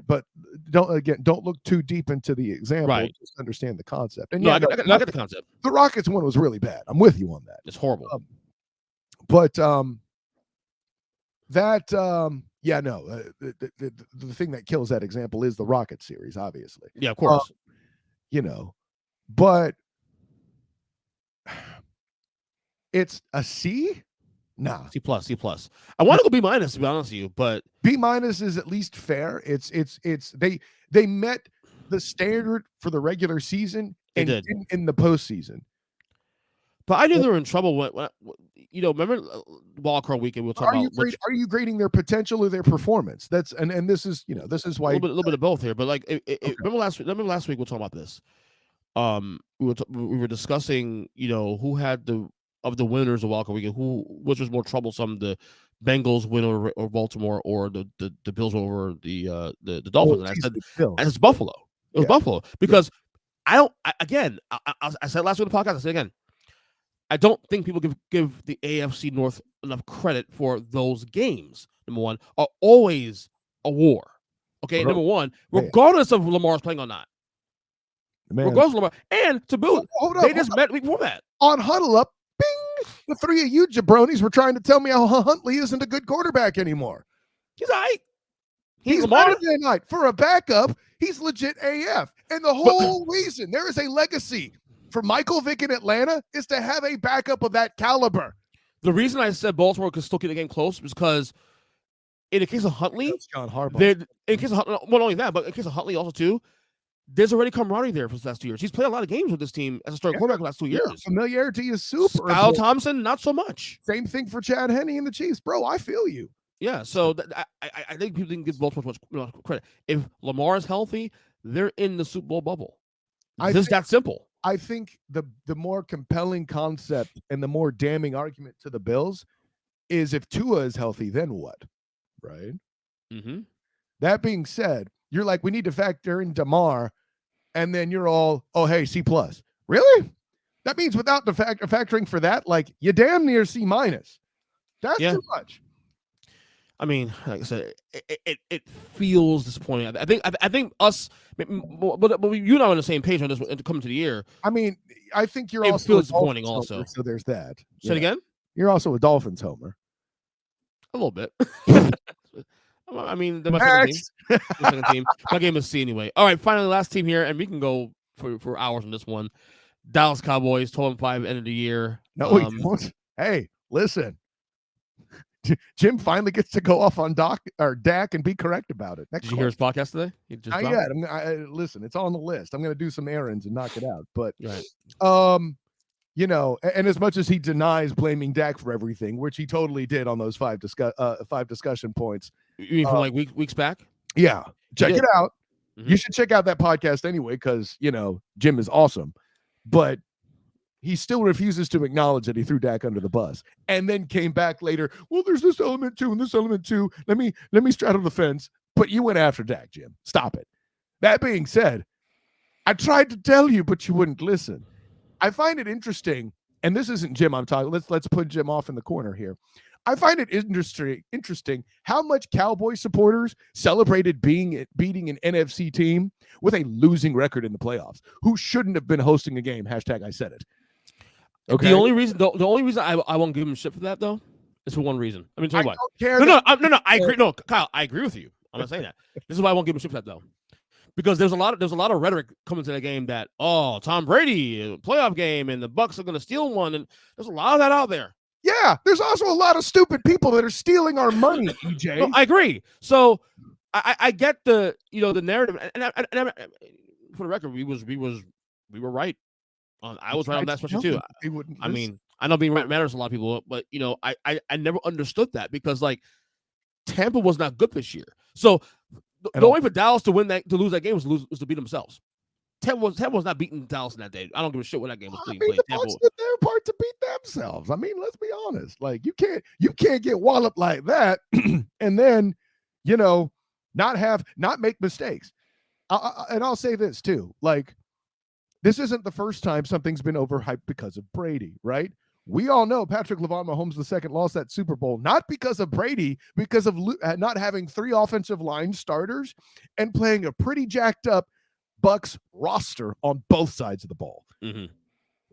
But don't look too deep into the example. Right. Just understand the concept. And I get the concept. The Rockets one was really bad. I'm with you on that. It's horrible. The thing that kills that example is the Rocket series, obviously. Yeah, of course. But it's a C? Nah. C+. I want to go B- to be honest with you, but B- is at least fair. It's they met the standard for the regular season and in the postseason. But I knew they were in trouble when remember Wildcard Weekend we were talking about. Are you grading their potential or their performance? That's and this is this is why a little bit of both here. But like, remember last week we were talking about this. We were discussing who had the winners of Wildcard Weekend, which was more troublesome, the Bengals win or Baltimore, or the Bills over the Dolphins. And I said, it's Buffalo. It was Buffalo because I said last week in the podcast. I said again, I don't think people give the AFC North enough credit for those games. Number one, are always a war. Okay, number one, regardless of Lamar's playing or not. Regardless of Lamar, and to boot, they just met week before that on Huddle Up. Bing! The three of you jabronis were trying to tell me how Huntley isn't a good quarterback anymore. He's all right. He's better than night. For a backup, he's legit AF. And the whole reason there is a legacy for Michael Vick in Atlanta is to have a backup of that caliber. The reason I said Baltimore could still keep the game close was because in the case of Huntley, John Harbaugh. In case of Huntley, well, not only that, but in case of Huntley also too, there's already camaraderie there for the last 2 years. He's played a lot of games with this team as a starting quarterback the last 2 years. Familiarity is super. Kyle Thompson, not so much. Same thing for Chad Henne and the Chiefs. Bro, I feel you. Yeah, so I think people didn't give Baltimore much credit. If Lamar is healthy, they're in the Super Bowl bubble. It's that simple. I think the more compelling concept and the more damning argument to the Bills is if Tua is healthy, then what? Right? Mm-hmm. That being said, you're like, we need to factor in DeMar, and then you're all, oh, hey, C+. Really? That means without the factoring for that, like, you damn near C-. That's too much. I mean, like I said, it feels disappointing. I think us, but you and I are on the same page on this coming to the year. I mean, I think you're also feels disappointing also. Homer, so there's that. Say it again? You're also a Dolphins homer. A little bit. I mean, they're my second team. My game is C anyway. All right, finally, last team here, and we can go for hours on this one. Dallas Cowboys, 12-5, end of the year. No, we don't. Hey, listen. Jim finally gets to go off on Dak and be correct about it. Did you hear his podcast today? Not yet. Listen, it's on the list. I'm going to do some errands and knock it out. But, and as much as he denies blaming Dak for everything, which he totally did on those five discussion points. You mean from like weeks back? Yeah. Check it out. Mm-hmm. You should check out that podcast anyway because, Jim is awesome. But he still refuses to acknowledge that he threw Dak under the bus and then came back later. Well, there's this element too and this element too. Let me straddle the fence. But you went after Dak, Jim. Stop it. That being said, I tried to tell you, but you wouldn't listen. I find it interesting, and this isn't Jim I'm talking. Let's put Jim off in the corner here. I find it interesting how much Cowboy supporters celebrated beating an NFC team with a losing record in the playoffs, who shouldn't have been hosting a game. # I said it. Okay. The only reason I won't give him shit for that though is for one reason. I mean, tell you why. No. I agree. No, Kyle, I agree with you. I'm not saying that. This is why I won't give him shit for that though, because there's a lot of rhetoric coming to the game that Tom Brady playoff game and the Bucs are going to steal one, and there's a lot of that out there. Yeah, there's also a lot of stupid people that are stealing our money, EJ. No, I agree. So I get the the narrative, and for the record, we were right. I was right on that especially too. I mean, I know being right matters to a lot of people, but I never understood that because like Tampa was not good this year. So The only way for Dallas to lose that game was to beat themselves. Tampa was not beating Dallas in that day. I don't give a shit when that game was being played. The Bucs did their part to beat themselves. I mean, let's be honest. Like you can't get walloped like that, and then not make mistakes. And I'll say this too. Like this isn't the first time something's been overhyped because of Brady, right? We all know Patrick Mahomes II lost that Super Bowl, not because of Brady, because of not having 3 offensive line starters and playing a pretty jacked up Bucs roster on both sides of the ball. Mm-hmm.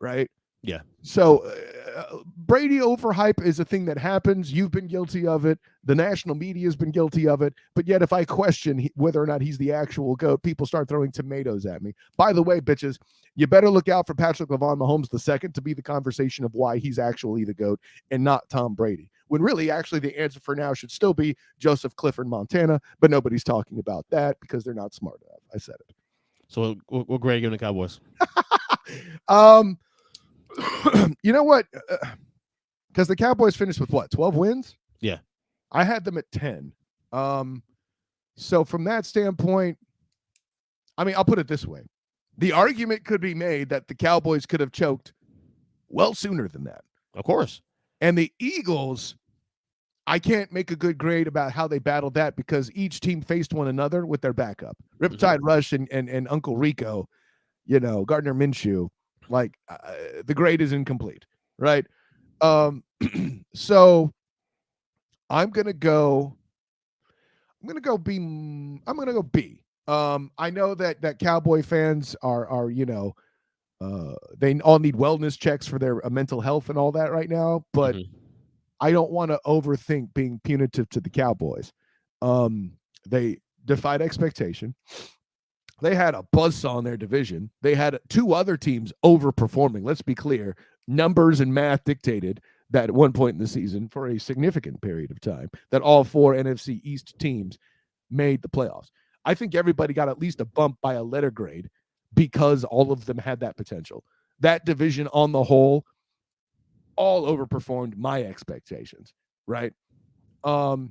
Right? Yeah. So Brady overhype is a thing that happens. You've been guilty of it. The national media has been guilty of it. But yet if I question whether or not he's the actual GOAT, people start throwing tomatoes at me. By the way, bitches, you better look out for Patrick Mahomes II to be the conversation of why he's actually the GOAT and not Tom Brady. When really, actually, the answer for now should still be Joseph Clifford, Montana, but nobody's talking about that because they're not smart enough. I said it. So we're great giving the Cowboys. You know what? Because the Cowboys finished with what, 12 wins? Yeah. I had them at 10. So from that standpoint, I mean, I'll put it this way. The argument could be made that the Cowboys could have choked well sooner than that. Of course. And the Eagles, I can't make a good grade about how they battled that because each team faced one another with their backup. Riptide Rush and Uncle Rico, Gardner Minshew, like the grade is incomplete, right? So I'm gonna go B. I know that Cowboy fans are they all need wellness checks for their mental health and all that right now, but I don't want to overthink being punitive to the Cowboys. They defied expectation. They had a buzzsaw in their division. They had 2 other teams overperforming. Let's be clear. Numbers and math dictated that at one point in the season for a significant period of time that all 4 NFC East teams made the playoffs. I think everybody got at least a bump by a letter grade because all of them had that potential. That division on the whole all overperformed my expectations, right? But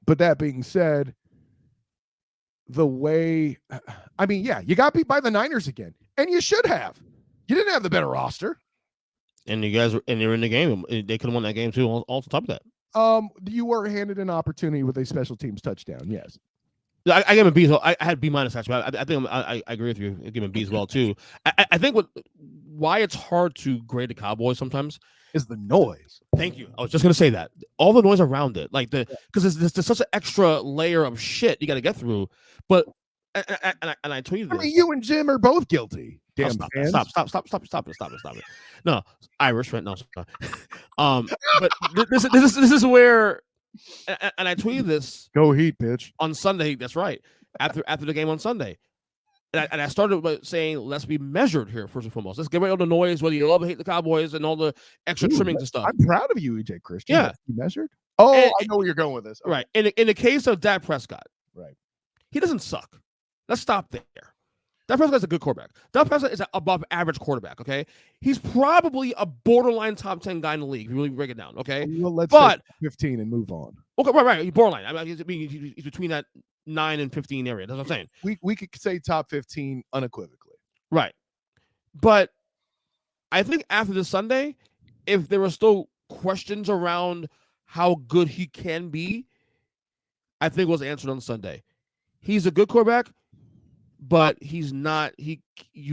that being said, you got beat by the Niners again, and you should have. You didn't have the better roster. And you're in the game. They could have won that game too. On top of that, you were handed an opportunity with a special teams touchdown. Yes, I gave him B. So I had B- actually. I think I agree with you. I give him B as well too. I think why it's hard to grade the Cowboys sometimes is the noise. Thank you. I was just gonna say that all the noise around it, like because there's such an extra layer of shit you got to get through. But and I told you this. I mean, you and Jim are both guilty. Damn, stop it. No, Irish, right? No, but this is where, and I tweeted this. Go Heat, bitch. On Sunday, that's right. After the game on Sunday, and I started by saying, let's be measured here first and foremost. Let's get rid of the noise, whether you love or hate the Cowboys and all the extra trimmings and stuff. I'm proud of you, EJ Christian. Yeah, you measured. Oh, I know where you're going with this. Okay. Right. In the case of Dak Prescott, right, he doesn't suck. Let's stop there. Dak Prescott's a good quarterback. Dak Prescott is an above average quarterback, okay? He's probably a borderline top 10 guy in the league if you really break it down, okay? Well, let's say 15 and move on. Okay, right. He's borderline. I mean, he's between that 9 and 15 area. That's what I'm saying. We could say top 15 unequivocally. Right. But I think after this Sunday, if there were still questions around how good he can be, I think it was answered on Sunday. He's a good quarterback, but he's not. You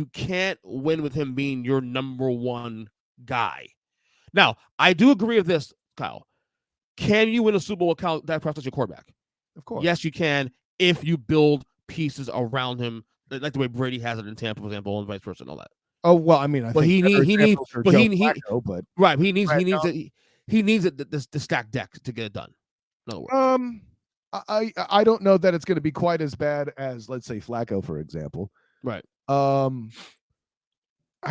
can't win with him being your number one guy. Now, I do agree with this, Kyle. Can you win a Super Bowl with Dak Prescott as your quarterback? Of course. Yes, you can if you build pieces around him, like the way Brady has it in Tampa, for example, and vice versa and all that. Oh well, I mean, he needs the stack deck to get it done. In other words. I don't know that it's going to be quite as bad as, let's say, Flacco, for example. Right. I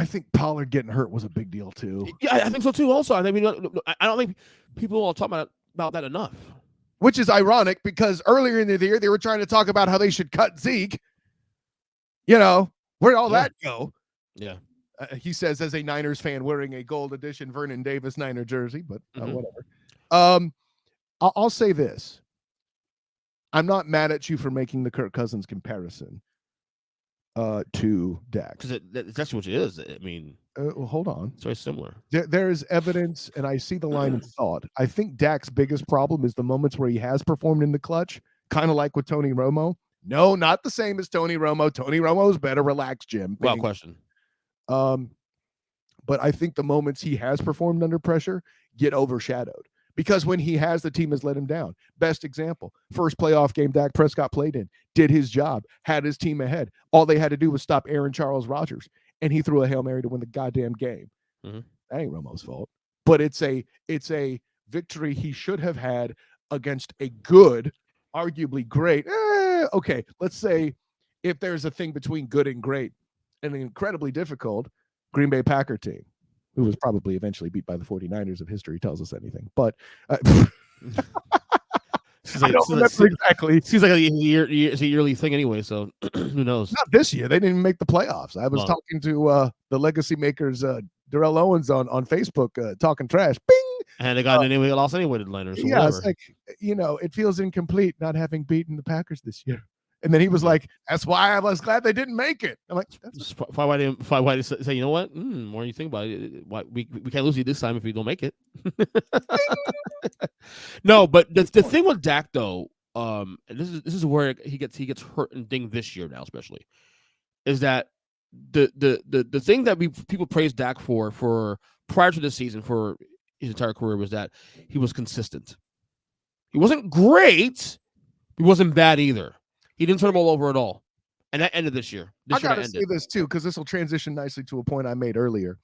think Pollard getting hurt was a big deal too. Yeah, I think so too. Also, I don't think people are talking about that enough. Which is ironic because earlier in the year they were trying to talk about how they should cut Zeke. Where'd all that go? Yeah. He says as a Niners fan wearing a gold edition Vernon Davis Niner jersey, but whatever. I'll say this. I'm not mad at you for making the Kirk Cousins comparison to Dak. Because that's actually what it is. I mean, well, hold on. It's very similar. There is evidence, and I see the line of thought. I think Dak's biggest problem is the moments where he has performed in the clutch, kind of like with Tony Romo. No, not the same as Tony Romo. Tony Romo's better. Relax, Jim. Wow, question. But I think the moments he has performed under pressure get overshadowed because when he has, the team has let him down. Best example, first playoff game Dak Prescott played in, did his job, had his team ahead. All they had to do was stop Aaron Charles Rodgers, and he threw a Hail Mary to win the goddamn game. Mm-hmm. That ain't Romo's fault. But it's a victory he should have had against a good, arguably great. Okay, let's say if there's a thing between good and great, an incredibly difficult Green Bay Packer team, who was probably eventually beat by the 49ers if history tells us anything. But I don't remember exactly. Seems like it's a yearly thing anyway, so who knows? Not this year. They didn't even make the playoffs. I was talking to the legacy makers, Darrell Owens on Facebook, talking trash. Bing! And they got anyway, lost anyway to the Niners. So yeah, whatever. It's like, it feels incomplete not having beaten the Packers this year. And then he was like, "That's why I was glad they didn't make it." I'm like, "That's why they say, you know what? More you think about it, why we can't lose you this time if we don't make it." No, but the thing with Dak though, and this is where he gets hurt and dinged this year now, especially, is that the thing that people praise Dak for prior to this season for his entire career was that he was consistent. He wasn't great. He wasn't bad either. He didn't turn the ball over at all. And that ended this year. I got to say this, too, because this will transition nicely to a point I made earlier.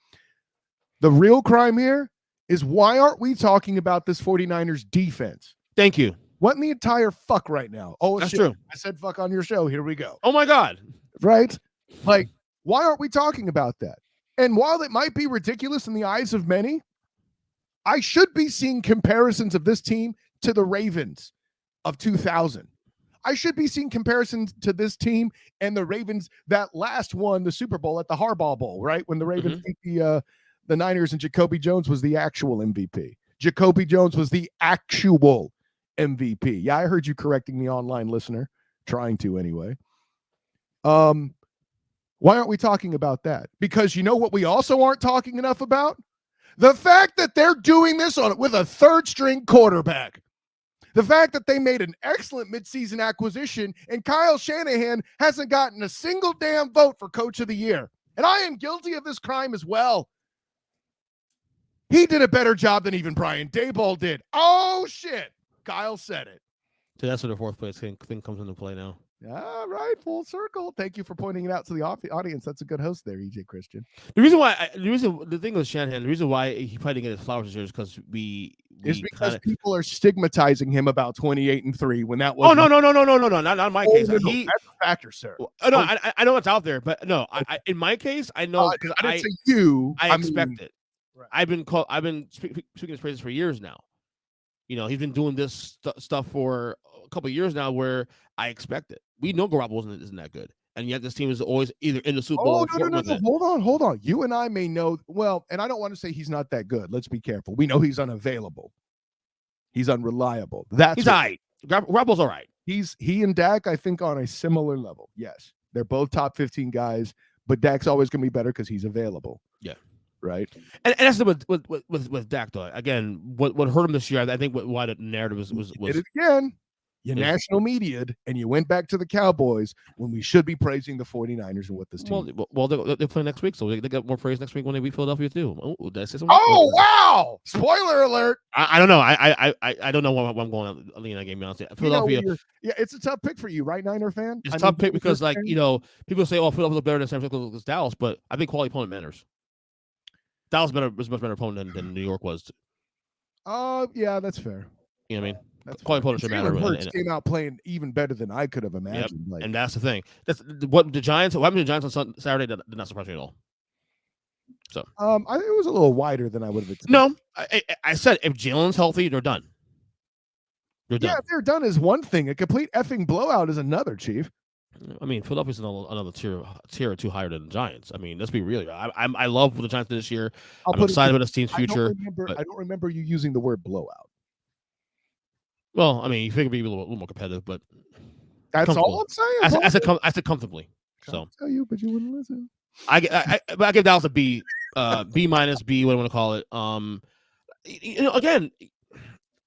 The real crime here is why aren't we talking about this 49ers defense? Thank you. What in the entire fuck right now? Oh, that's true. I said fuck on your show. Here we go. Oh, my God. Right? Like, why aren't we talking about that? And while it might be ridiculous in the eyes of many, I should be seeing comparisons of this team to the Ravens of 2000. I should be seeing comparisons to this team and the Ravens that last won the Super Bowl at the Harbaugh Bowl, right? When the Ravens beat the Niners and Jacoby Jones was the actual MVP. Jacoby Jones was the actual MVP. Yeah, I heard you correcting the online listener, trying to anyway. Why aren't we talking about that? Because you know what we also aren't talking enough about? The fact that they're doing this with a third-string quarterback. The fact that they made an excellent midseason acquisition and Kyle Shanahan hasn't gotten a single damn vote for Coach of the Year. And I am guilty of this crime as well. He did a better job than even Brian Daboll did. Oh, shit. Kyle said it. So that's where the fourth place thing comes into play now. All right, full circle. Thank you for pointing it out to the audience. That's a good host there, EJ Christian. The thing with Shanahan, the reason why he probably didn't get his flowers this year is because people are stigmatizing him about 28-3 when that was. Oh no, not in my case. No, that's a factor, sir. I know it's out there, but no, in my case, I know because I didn't say you. I expect it. Right. I've been speaking his praises for years now. He's been doing this stuff for a couple of years now, where I expect it. We know Garoppolo isn't that good, and yet this team is always either in the Super Bowl. Oh, no. Hold on. You and I may know well, and I don't want to say he's not that good. Let's be careful. We know he's unavailable. He's unreliable. He's all right. Garoppolo's all right. He and Dak, I think, on a similar level. Yes, they're both top 15 guys, but Dak's always going to be better because he's available. Yeah. Right. And that's with Dak though. Again, what hurt him this year, I think why the narrative was did it again. You national media'd, and you went back to the Cowboys when we should be praising the 49ers and what this team. Well, they play next week, so they get more praise next week when they beat Philadelphia too. Oh, wow! Spoiler alert! I don't know. I don't know what I'm going on leaning that game. Honestly, Philadelphia. It's a tough pick for you, right, Niner fan? It's a tough pick because, people say, "Oh, Philadelphia's better than San Francisco against Dallas," but I think quality opponent matters. Dallas was a much better opponent than New York was. Yeah, that's fair. You know what I mean? Quality opponent should matter. Hurts came out playing even better than I could have imagined. Yep. And that's the thing. That's what happened to the Giants on Saturday did not surprise me at all. So I think it was a little wider than I would have expected. No, I said if Jalen's healthy, they're done. Yeah, if they're done is one thing. A complete effing blowout is another, Chief. I mean, Philadelphia's another tier or two higher than the Giants. I mean, let's be real. I love what the Giants did this year. I'm excited about this team's future. I don't remember you using the word blowout. Well, I mean, you figure be a little more competitive, but That's all I'm saying. I said comfortably. So tell you, but you wouldn't listen. But I give Dallas a B, B minus, B, what I want to call it.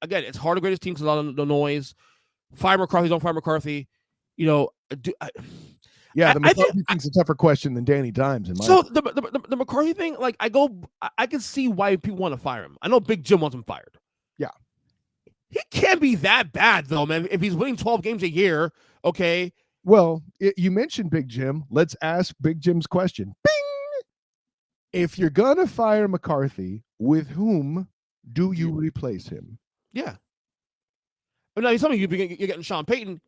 Again, it's hard to grade his team because a lot of the noise. Fire McCarthy, don't fire McCarthy. The McCarthy thing's a tougher question than Danny Dimes. The McCarthy thing, like I can see why people want to fire him. I know Big Jim wants him fired. Yeah, he can't be that bad though, man. If he's winning 12 games a year, okay. Well, you mentioned Big Jim. Let's ask Big Jim's question. Bing! If you're gonna fire McCarthy, with whom do you replace him? Yeah. But now you're telling me you're getting Sean Payton.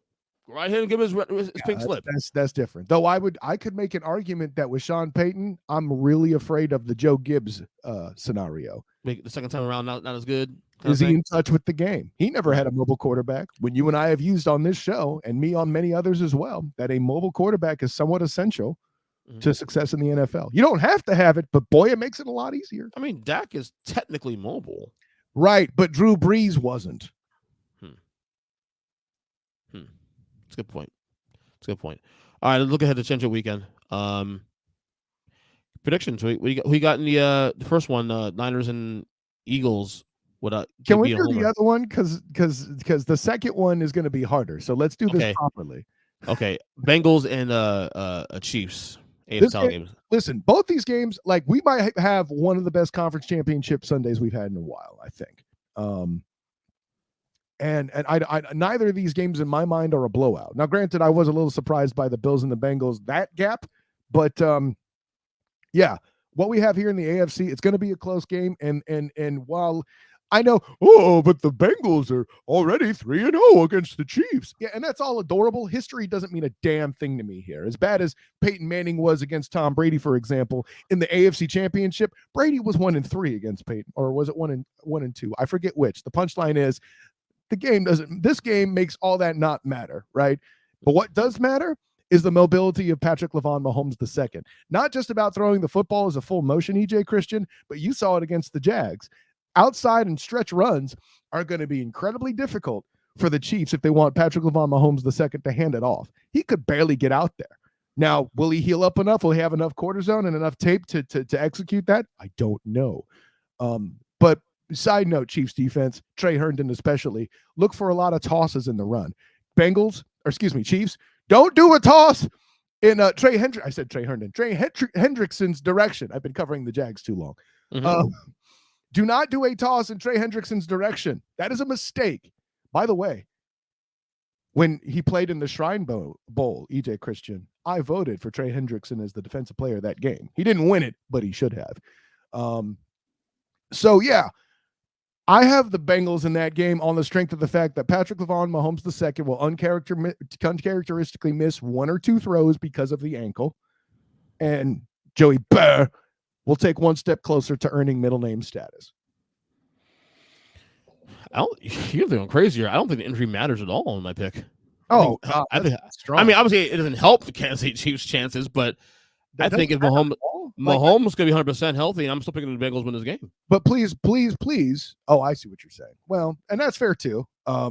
Go right ahead and give him his pink slip. That's different. Though I could make an argument that with Sean Payton, I'm really afraid of the Joe Gibbs scenario. The second time around, not as good. Is he in touch with the game? He never had a mobile quarterback. When you and I have used on this show, and me on many others as well, that a mobile quarterback is somewhat essential to success in the NFL. You don't have to have it, but boy, it makes it a lot easier. I mean, Dak is technically mobile. Right, but Drew Brees wasn't. That's a good point. All right, let's look ahead to Championship Weekend. Predictions. We got in the first one, Niners and Eagles. Can we do the other one? Because the second one is going to be harder. So let's do this properly. Okay, Bengals and Chiefs. Games. Listen, both these games, like we might have one of the best conference championship Sundays we've had in a while, I think. And I neither of these games in my mind are a blowout. Now, granted, I was a little surprised by the Bills and the Bengals, that gap, but yeah, what we have here in the AFC, it's going to be a close game. And while I know, but the Bengals are already 3-0 against the Chiefs. Yeah, and that's all adorable. History doesn't mean a damn thing to me here. As bad as Peyton Manning was against Tom Brady, for example, in the AFC Championship, Brady was 1-3 against Peyton, or was it 1-2? I forget which. The punchline is, this game makes all that not matter, right? But what does matter is the mobility of Patrick Mahomes II. Not just about throwing the football as a full motion, EJ Christian, but you saw it against the Jags. Outside and stretch runs are going to be incredibly difficult for the Chiefs if they want Patrick Mahomes II to hand it off. He could barely get out there. Now, will he heal up enough? Will he have enough cortisone and enough tape to execute that? I don't know. But side note, Chiefs defense, Trey Herndon especially, look for a lot of tosses in the run. Chiefs, don't do a toss in Trey Hendrickson's direction. I've been covering the Jags too long. Do not do a toss in Trey Hendrickson's direction. That is a mistake. By the way, when he played in the Shrine Bowl, EJ Christian, I voted for Trey Hendrickson as the defensive player of that game. He didn't win it, but he should have. So, yeah, I have the Bengals in that game on the strength of the fact that Patrick Mahomes II will uncharacteristically miss one or two throws because of the ankle. And Joey Burr will take one step closer to earning middle name status. You're going crazy here. I don't think the injury matters at all in my pick. I mean, obviously, it doesn't help the Kansas City Chiefs' chances, but I think if Mahomes going to be 100% healthy, I'm still picking the Bengals win this game. But please. Oh, I see what you're saying. Well, and that's fair too. I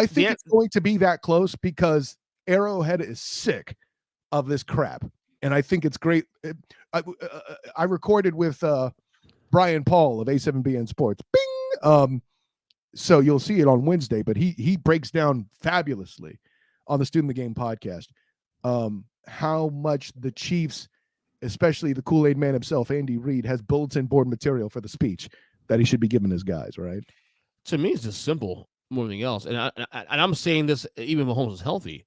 think it's going to be that close because Arrowhead is sick of this crap. And I think it's great. I recorded with Brian Paul of A7BN Sports. Bing! So you'll see it on Wednesday, but he breaks down fabulously on the Student of the Game podcast how much the Chiefs, especially the Kool-Aid man himself, Andy Reid, has bulletin board material for the speech that he should be giving his guys, right? To me, it's just simple more than anything else. And I'm saying this even when Mahomes is healthy.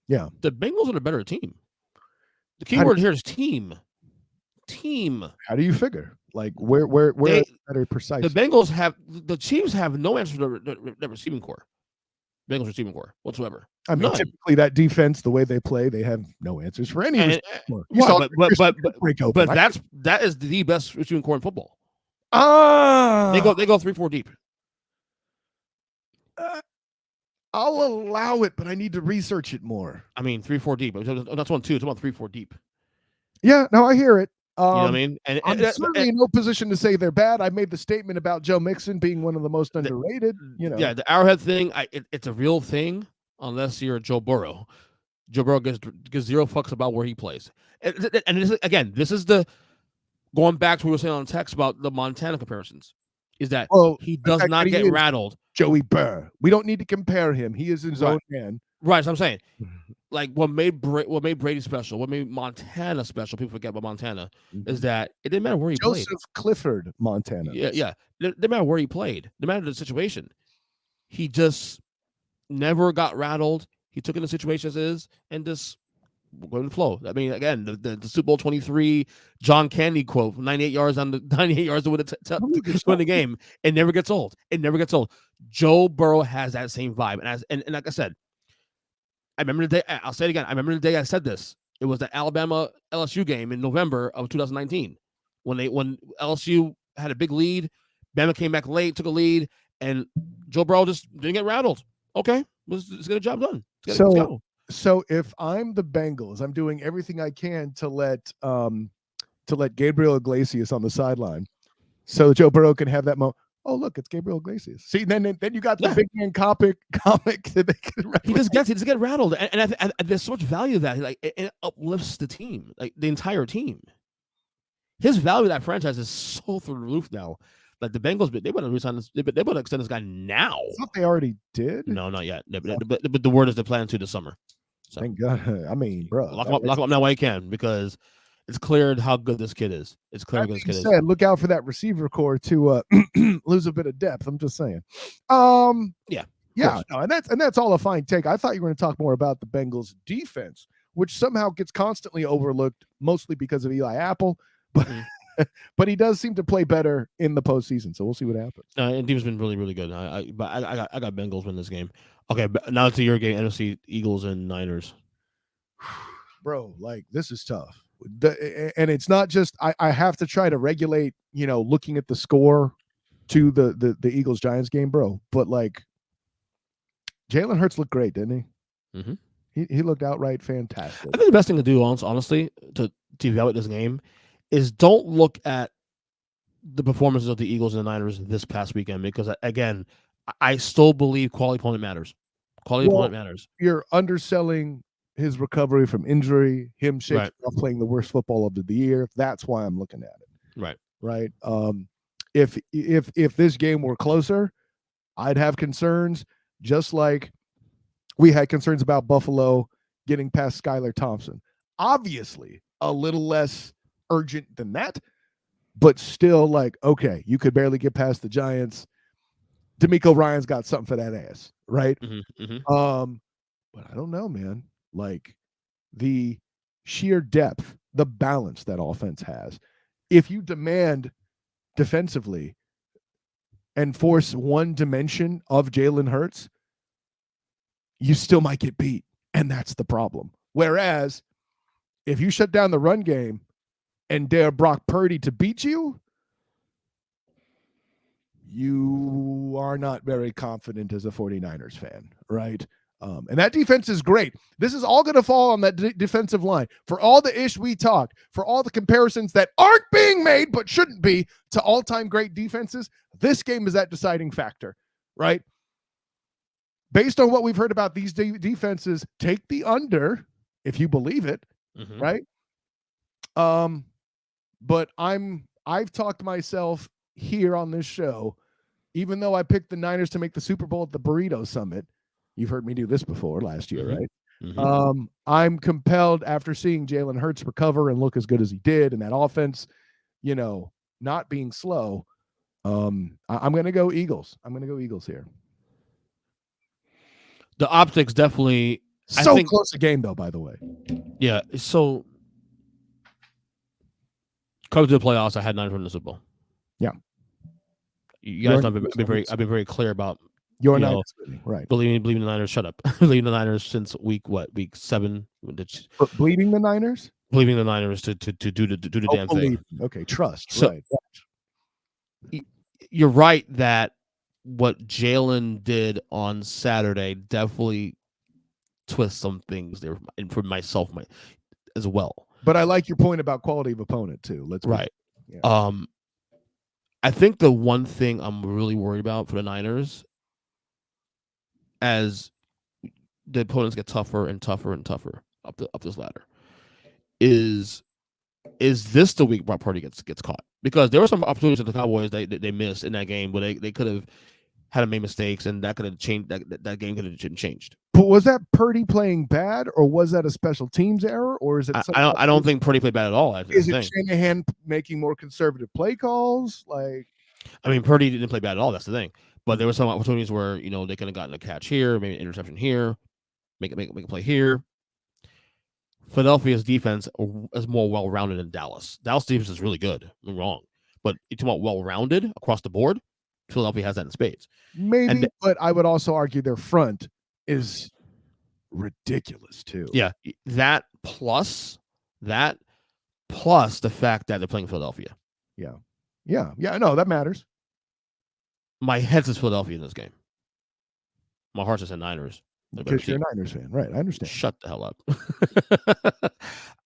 Yeah. The Bengals are the better team. The key word here is team. Team. How do you figure? Like where better precise? The Chiefs have no answer to the receiving core. Bengals receiving core whatsoever. I mean, typically that defense, the way they play, they have no answers for any. But that is the best receiving core in football. They go 3-4 deep. I'll allow it, but I need to research it more. I mean, 3-4 deep. That's 1-2. It's about 3-4 deep. Yeah, no, I hear it. You know what I mean? And I'm certainly in no position to say they're bad. I made the statement about Joe Mixon being one of the most underrated. Yeah, the Arrowhead thing, it's a real thing unless you're Joe Burrow. Joe Burrow gives zero fucks about where he plays. And this is the going back to what we were saying on text about the Montana comparisons. Is that he does not get rattled. Joey Burr. We don't need to compare him. He is his own man. Right, so I'm saying. Like what made Brady special, what made Montana special, people forget about Montana, is that it didn't matter where he played. Joseph Clifford, Montana. Yeah. It didn't matter where he played. It didn't matter the situation. He just never got rattled. He took in the situation as is and just went with the flow. I mean, again, the Super Bowl 23 John Candy quote, 98 yards to win the game. It never gets old. It never gets old. Joe Burrow has that same vibe. And like I said, I remember the day, I'll say it again. I remember the day I said this. It was the Alabama LSU game in November of 2019 when LSU had a big lead. Bama came back late, took a lead, and Joe Burrow just didn't get rattled. Okay, let's get a job done. Let's go. So if I'm the Bengals, I'm doing everything I can to let Gabriel Iglesias on the sideline, so Joe Burrow can have that moment. Oh, look, it's Gabriel Iglesias. See, then you got the big man comic that they can. He just get rattled, and there's so much value that it uplifts the team, like the entire team. His value to that franchise is so through the roof now. Like the Bengals, they better resign this. They better extend this guy now. I thought they already did. No, not yet. But the word is they're planning to this summer. So, thank God. I mean, bro, lock him up now while you can, because it's clear how good this kid is. It's clear how good this kid is. Look out for that receiver core to lose a bit of depth. I'm just saying. Yeah. No, and that's all a fine take. I thought you were going to talk more about the Bengals defense, which somehow gets constantly overlooked, mostly because of Eli Apple. But but he does seem to play better in the postseason. So we'll see what happens. And team's been really, really good. I got Bengals win this game. Okay, now to your game, NFC Eagles and Niners. Bro, like this is tough. And it's not just I have to try to regulate, looking at the score to the Eagles Giants game, bro. But like Jalen Hurts looked great, didn't he? Mm-hmm. He looked outright fantastic. I think the best thing to do, honestly, to evaluate this game is don't look at the performances of the Eagles and the Niners this past weekend, because again, I still believe quality opponent matters. Opponent matters. You're underselling his recovery from injury, him shaking off playing the worst football of the year. That's why I'm looking at it. Right. If this game were closer, I'd have concerns, just like we had concerns about Buffalo getting past Skylar Thompson. Obviously, a little less urgent than that, but still, like, okay, you could barely get past the Giants. DeMeco Ryans got something for that ass, right? But I don't know, man. Like the sheer depth, the balance that offense has. If you demand defensively and force one dimension of Jalen Hurts, you still might get beat. And that's the problem. Whereas if you shut down the run game and dare Brock Purdy to beat you, you are not very confident as a 49ers fan, right? And that defense is great. This is all going to fall on that defensive line. For all the ish we talked, for all the comparisons that aren't being made but shouldn't be to all-time great defenses, this game is that deciding factor, right? Based on what we've heard about these defenses, take the under if you believe it, right? But I've talked myself here on this show, even though I picked the Niners to make the Super Bowl at the Burrito Summit. You've heard me do this before last year, right? I'm compelled, after seeing Jalen Hurts recover and look as good as he did, and that offense, not being slow. I'm going to go Eagles. I'm going to go Eagles here. The optics definitely close a game, though. By the way, yeah. So coming to the playoffs, I had Niners win the Super Bowl. Yeah, you guys know I've been very clear about. You're not right. Believing the Niners. Shut up. Believing the Niners since week 7. Bleeding the Niners. Believing the Niners to do the damn thing. Okay, trust. So, right. You're right that what Jalen did on Saturday definitely twists some things there, and for myself as well. But I like your point about quality of opponent too. Right. Yeah. I think the one thing I'm really worried about for the Niners, as the opponents get tougher and tougher and tougher up this ladder, is this the week Brock Purdy gets caught? Because there were some opportunities that the Cowboys they missed in that game where they could have had made mistakes, and that could have changed. That game could have changed. But was that Purdy playing bad, or was that a special teams error, or is it? I don't think Purdy played bad at all. Is it Shanahan making more conservative play calls? Like, I mean, Purdy didn't play bad at all. That's the thing. But there were some opportunities where they could have gotten a catch here, maybe an interception here, make a play here. Philadelphia's defense is more well-rounded than Dallas. Dallas defense is really good. I'm wrong, but you're talking about well-rounded across the board. Philadelphia has that in spades. Maybe, but I would also argue their front is ridiculous too. Yeah, that plus the fact that they're playing Philadelphia. Yeah. No, that matters. My head says Philadelphia in this game. My heart says the Niners. Because you're a Niners fan, right? I understand. Shut the hell up.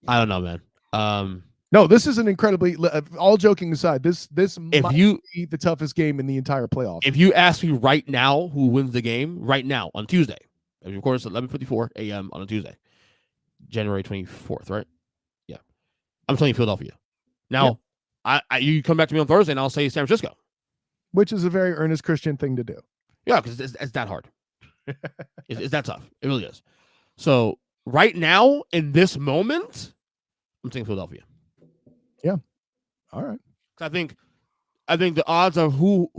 I don't know, man. No, this is an incredibly. All joking aside, this might be the toughest game in the entire playoff. If you ask me right now who wins the game, right now on Tuesday, of course, 11:54 a.m. on a Tuesday, January 24th, right? Yeah, I'm telling you Philadelphia. Now, yeah. You come back to me on Thursday, and I'll say San Francisco, which is a very earnest Christian thing to do. Yeah, because it's that hard. It's that tough. It really is. So right now, in this moment, I'm saying Philadelphia. Yeah. All right. I think the odds of who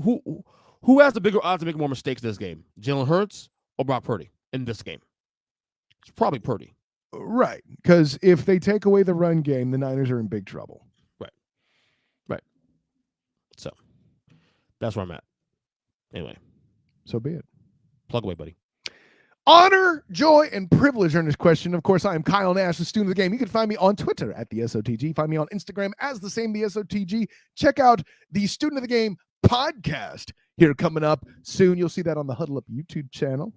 has the bigger odds to make more mistakes this game, Jalen Hurts or Brock Purdy in this game? It's probably Purdy. Right. Because if they take away the run game, the Niners are in big trouble. Right. So that's where I'm at. Anyway. So be it. Plug away, buddy. Honor, joy, and privilege earn this question. Of course, I am Kyle Nash, the student of the game. You can find me on Twitter at the SOTG. Find me on Instagram as the same, the SOTG. Check out the Student of the Game podcast here coming up soon. You'll see that on the Huddle Up YouTube channel,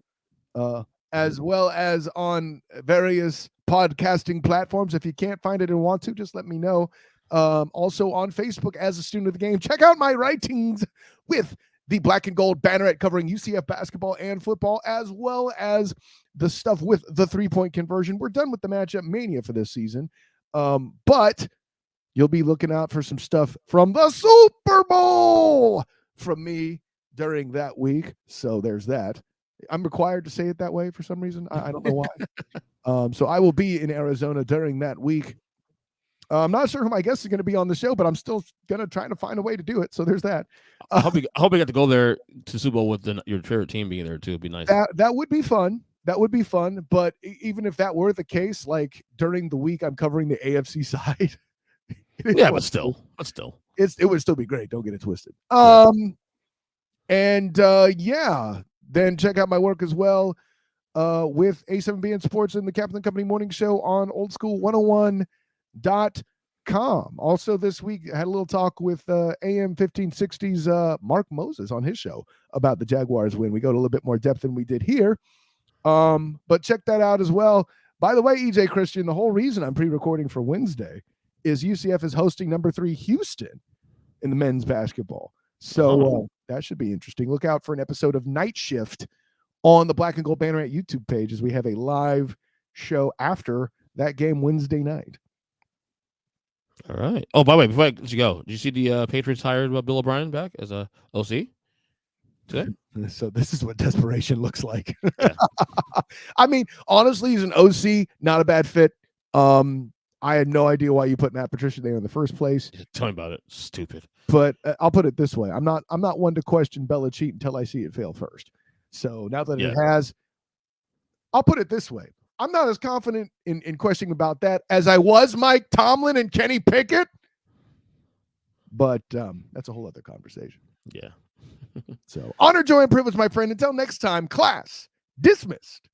as well as on various podcasting platforms. If you can't find it and want to, just let me know. Also on Facebook as a student of the game. Check out my writings with the Black and Gold Banneret covering UCF basketball and football, as well as the stuff with the three-point conversion. We're done with the matchup mania for this season, but you'll be looking out for some stuff from the Super Bowl from me during that week. So there's that. I'm required to say it that way for some reason. I don't know why. So I will be in Arizona during that week. I'm not sure who my guest is going to be on the show, but I'm still going to try to find a way to do it. So there's that. I hope you get to go there to Super Bowl with your favorite team being there too. It'd be nice. That would be fun. That would be fun. But even if that were the case, like during the week, I'm covering the AFC side. Yeah, but still, it would still be great. Don't get it twisted. Then check out my work as well with A7BN Sports and the Captain Company Morning Show on Old School 101.com. Also this week I had a little talk with AM 1560's Mark Moses on his show about the Jaguars win. We go to a little bit more depth than we did here, but check that out as well. By the way, EJ Christian, the whole reason I'm pre-recording for Wednesday is UCF is hosting number 3 Houston in the men's basketball, so that should be interesting. Look out for an episode of Night Shift on the Black and Gold Banneret YouTube page as we have a live show after that game Wednesday night. All right. Oh, by the way, before I let you go, did you see the Patriots hired Bill O'Brien back as a OC today? So this is what desperation looks like. Yeah. I mean, honestly, he's an OC, not a bad fit. I had no idea why you put Matt Patricia there in the first place. Yeah, tell me about it. Stupid. But I'll put it this way: I'm not one to question Belichick until I see it fail first. So now that it has, I'll put it this way. I'm not as confident in questioning about that as I was Mike Tomlin and Kenny Pickett. But that's a whole other conversation. Yeah. So honor, joy, and privilege, my friend. Until next time, class dismissed.